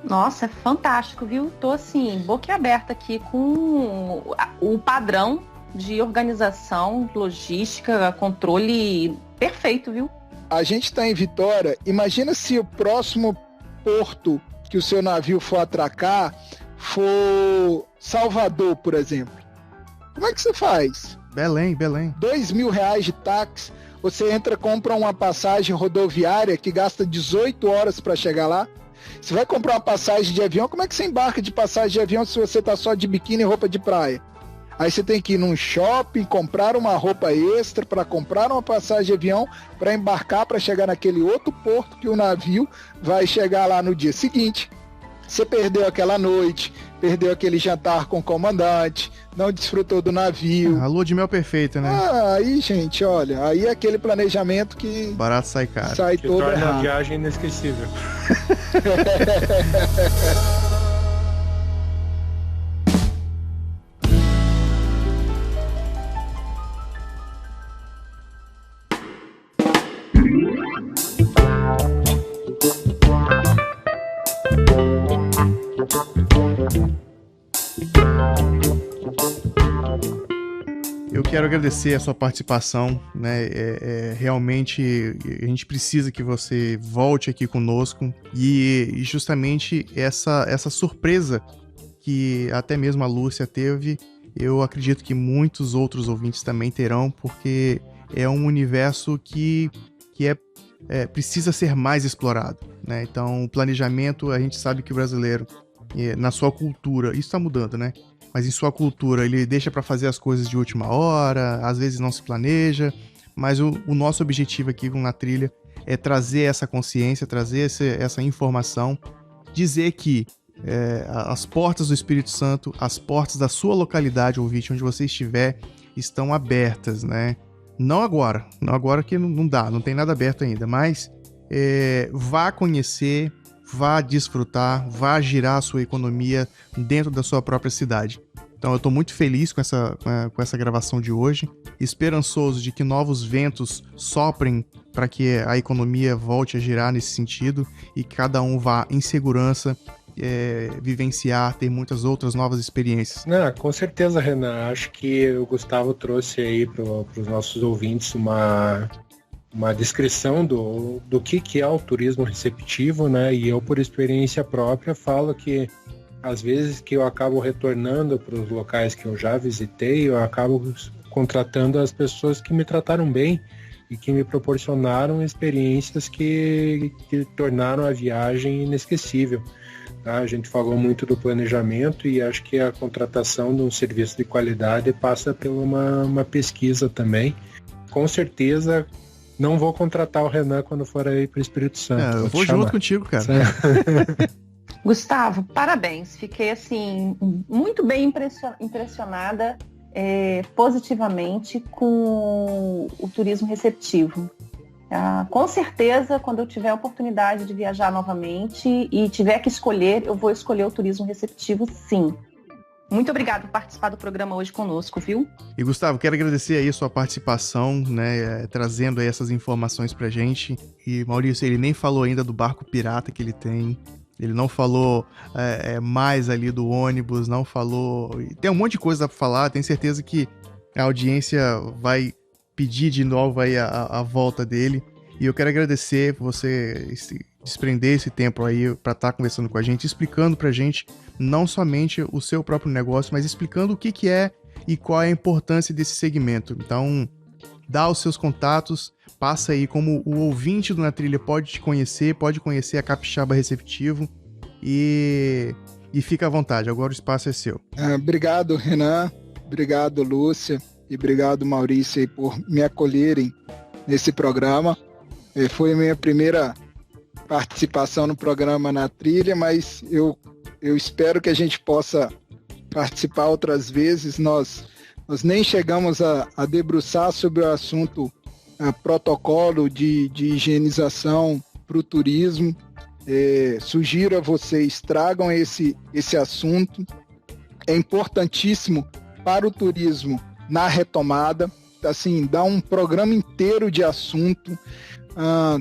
Nossa, é fantástico, viu? Tô assim, boquiaberta aqui com o padrão de organização, logística, controle perfeito, viu? A gente está em Vitória, imagina se o próximo porto que o seu navio for atracar for Salvador, por exemplo. Como é que você faz? Belém. R$2.000 de táxi. Você entra, compra uma passagem rodoviária que gasta 18 horas para chegar lá. Você vai comprar uma passagem de avião, como é que você embarca de passagem de avião se você tá só de biquíni e roupa de praia? Aí você tem que ir num shopping, comprar uma roupa extra para comprar uma passagem de avião para embarcar, para chegar naquele outro porto que o navio vai chegar lá no dia seguinte. Você perdeu aquela noite, perdeu aquele jantar com o comandante, não desfrutou do navio. A lua de mel perfeita, né? Aí, gente, olha, aí é aquele planejamento que... barato sai caro. Sai que todo torna errado. a viagem inesquecível. Eu quero agradecer a sua participação, né? Realmente a gente precisa que você volte aqui conosco e justamente essa surpresa que até mesmo a Lúcia teve, eu acredito que muitos outros ouvintes também terão, porque é um universo que precisa ser mais explorado, né? Então, o planejamento, a gente sabe que o brasileiro, na sua cultura, isso está mudando, né? Mas em sua cultura, ele deixa para fazer as coisas de última hora, às vezes não se planeja, mas o nosso objetivo aqui com Na Trilha é trazer essa consciência, trazer essa informação, dizer que as portas do Espírito Santo, as portas da sua localidade, ouvinte, onde você estiver, estão abertas, né? Não agora que não dá, não tem nada aberto ainda, mas vá conhecer, vá desfrutar, vá girar a sua economia dentro da sua própria cidade. Então eu estou muito feliz com essa gravação de hoje, esperançoso de que novos ventos soprem para que a economia volte a girar nesse sentido e que cada um vá em segurança vivenciar, ter muitas outras novas experiências. Não, com certeza, Renan. Acho que o Gustavo trouxe aí para os nossos ouvintes uma descrição do que é o turismo receptivo, né? E eu, por experiência própria, falo que às vezes que eu acabo retornando para os locais que eu já visitei, eu acabo contratando as pessoas que me trataram bem e que me proporcionaram experiências que tornaram a viagem inesquecível. Tá? A gente falou muito do planejamento e acho que a contratação de um serviço de qualidade passa por uma pesquisa também. Com certeza não vou contratar o Renan quando for aí para o Espírito Santo. Eu vou junto contigo, cara. Gustavo, parabéns. Fiquei assim muito bem impressionada positivamente com o turismo receptivo. Com certeza, quando eu tiver a oportunidade de viajar novamente e tiver que escolher, eu vou escolher o turismo receptivo, sim. Muito obrigada por participar do programa hoje conosco, viu? E Gustavo, quero agradecer aí a sua participação, né, trazendo aí essas informações pra gente. E Maurício, ele nem falou ainda do barco pirata que ele tem. Ele não falou mais ali do ônibus, não falou... Tem um monte de coisa pra falar, tenho certeza que a audiência vai pedir de novo aí a volta dele. E eu quero agradecer por você desprender esse tempo aí para estar conversando com a gente, explicando pra gente não somente o seu próprio negócio, mas explicando o que é e qual é a importância desse segmento. Então, dá os seus contatos, passa aí como o ouvinte do Na Trilha pode te conhecer, pode conhecer a Capixaba Receptivo e fica à vontade, agora o espaço é seu. Obrigado, Renan, obrigado, Lúcia, e obrigado, Maurício, aí, por me acolherem nesse programa. Foi a minha primeira participação no programa Na Trilha, mas eu espero que a gente possa participar outras vezes. Nós nem chegamos a debruçar sobre o assunto protocolo de higienização para o turismo. Sugiro a vocês, tragam esse assunto. É importantíssimo para o turismo na retomada. Assim, dá um programa inteiro de assunto.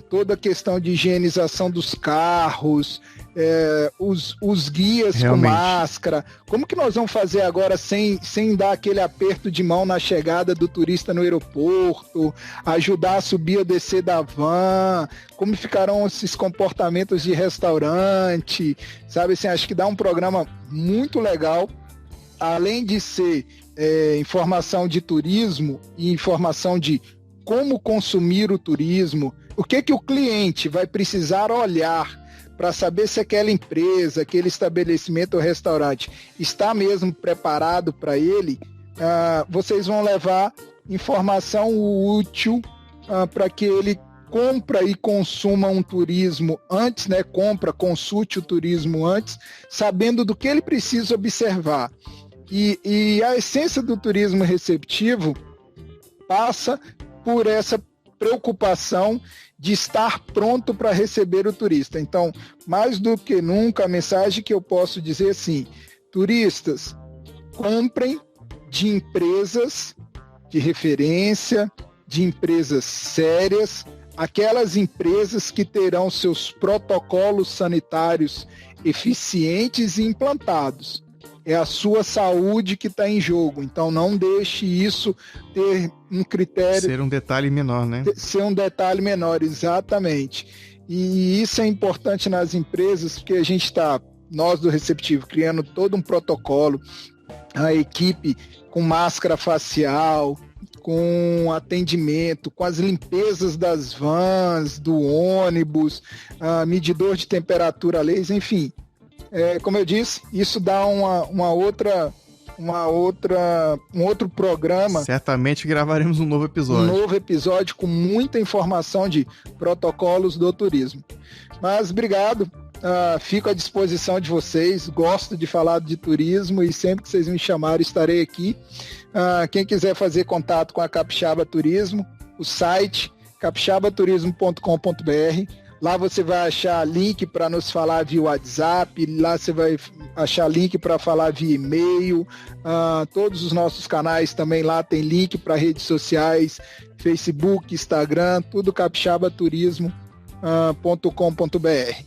Toda a questão de higienização dos carros, os guias realmente com máscara. Como que nós vamos fazer agora sem dar aquele aperto de mão na chegada do turista no aeroporto, ajudar a subir ou descer da van? Como ficarão esses comportamentos de restaurante? Sabe assim, acho que dá um programa muito legal, além de ser informação de turismo e informação de como consumir o turismo, o que o cliente vai precisar olhar para saber se aquela empresa, aquele estabelecimento ou restaurante está mesmo preparado para ele, vocês vão levar informação útil para que ele compra e consuma um turismo antes, né? Consulte o turismo antes, sabendo do que ele precisa observar. E a essência do turismo receptivo passa por essa preocupação de estar pronto para receber o turista. Então, mais do que nunca, a mensagem que eu posso dizer assim: turistas, comprem de empresas de referência, de empresas sérias, aquelas empresas que terão seus protocolos sanitários eficientes e implantados. É a sua saúde que está em jogo, então não deixe isso ter um critério... Ser um detalhe menor, né? Ser um detalhe menor, exatamente. E isso é importante nas empresas, porque a gente está, nós do Receptivo, criando todo um protocolo, a equipe com máscara facial, com atendimento, com as limpezas das vans, do ônibus, medidor de temperatura laser, enfim. Como eu disse, isso dá um outro programa. Certamente gravaremos um novo episódio. Um novo episódio com muita informação de protocolos do turismo. Mas obrigado, fico à disposição de vocês, gosto de falar de turismo e sempre que vocês me chamarem estarei aqui. Quem quiser fazer contato com a Capixaba Turismo, o site capixabaturismo.com.br. Lá você vai achar link para nos falar via WhatsApp, lá você vai achar link para falar via e-mail, todos os nossos canais também lá tem link para redes sociais, Facebook, Instagram, tudo capixabaturismo.com.br.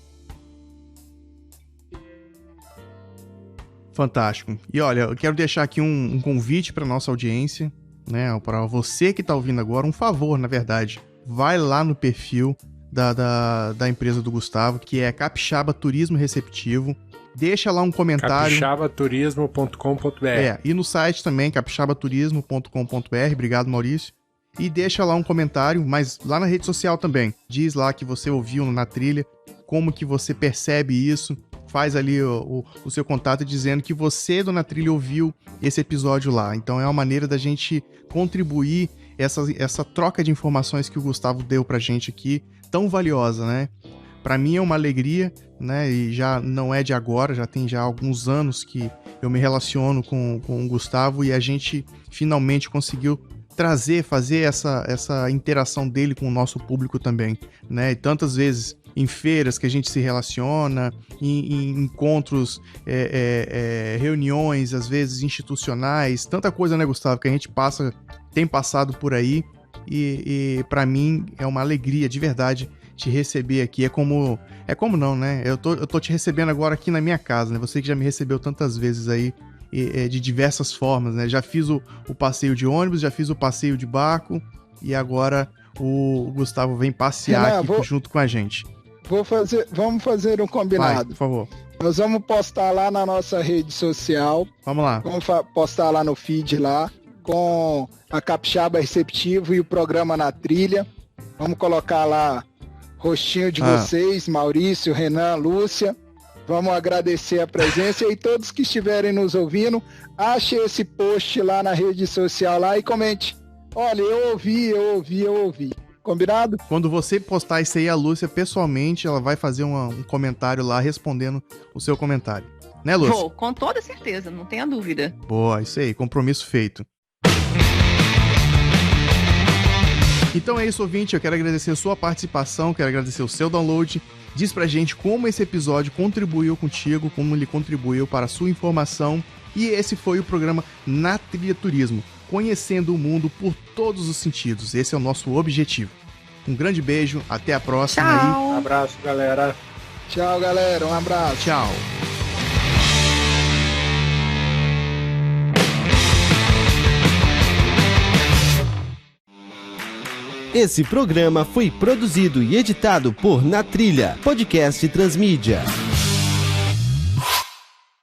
Fantástico. E olha, eu quero deixar aqui um convite para nossa audiência, né, para você que está ouvindo agora, um favor, na verdade, vai lá no perfil da empresa do Gustavo, que é Capixaba Turismo Receptivo. Deixa lá um comentário. capixabaturismo.com.br. E no site também, capixabaturismo.com.br. Obrigado, Maurício. E deixa lá um comentário, mas lá na rede social também. Diz lá que você ouviu na trilha, como que você percebe isso. Faz ali o seu contato dizendo que você, dona Trilha, ouviu esse episódio lá. Então é uma maneira da gente contribuir essa troca de informações que o Gustavo deu pra gente aqui, tão valiosa, né? Pra mim é uma alegria, né? E já não é de agora, já tem alguns anos que eu me relaciono com o Gustavo e a gente finalmente conseguiu fazer essa interação dele com o nosso público também, né? E tantas vezes em feiras que a gente se relaciona, em encontros, reuniões, às vezes institucionais, tanta coisa, né, Gustavo, que a gente tem passado por aí e para mim é uma alegria de verdade te receber aqui. É como não, né? Eu tô te recebendo agora aqui na minha casa, né? Você que já me recebeu tantas vezes aí, de diversas formas, né? Já fiz o passeio de ônibus, já fiz o passeio de barco e agora o Gustavo vem passear aqui junto com a gente. Vamos fazer um combinado. Vai, por favor. Nós vamos postar lá na nossa rede social. Vamos lá. Vamos postar lá no feed lá, com a Capixaba Receptivo e o programa Na Trilha. Vamos colocar lá rostinho de vocês, Maurício, Renan, Lúcia. Vamos agradecer a presença e todos que estiverem nos ouvindo, ache esse post lá na rede social lá e comente. Olha, eu ouvi. Combinado? Quando você postar isso aí, a Lúcia, pessoalmente, ela vai fazer um comentário lá respondendo o seu comentário. Né, Lúcia? Vou, com toda certeza, não tenha dúvida. Boa, isso aí, compromisso feito. Então é isso, ouvinte, eu quero agradecer a sua participação, quero agradecer o seu download. Diz pra gente como esse episódio contribuiu contigo, como ele contribuiu para a sua informação. E esse foi o programa Na Trilha Turismo, conhecendo o mundo por todos os sentidos. Esse é o nosso objetivo. Um grande beijo, até a próxima. Tchau. Um abraço, galera. Tchau, galera, um abraço. Tchau. Esse programa foi produzido e editado por Na Trilha, podcast Transmídia.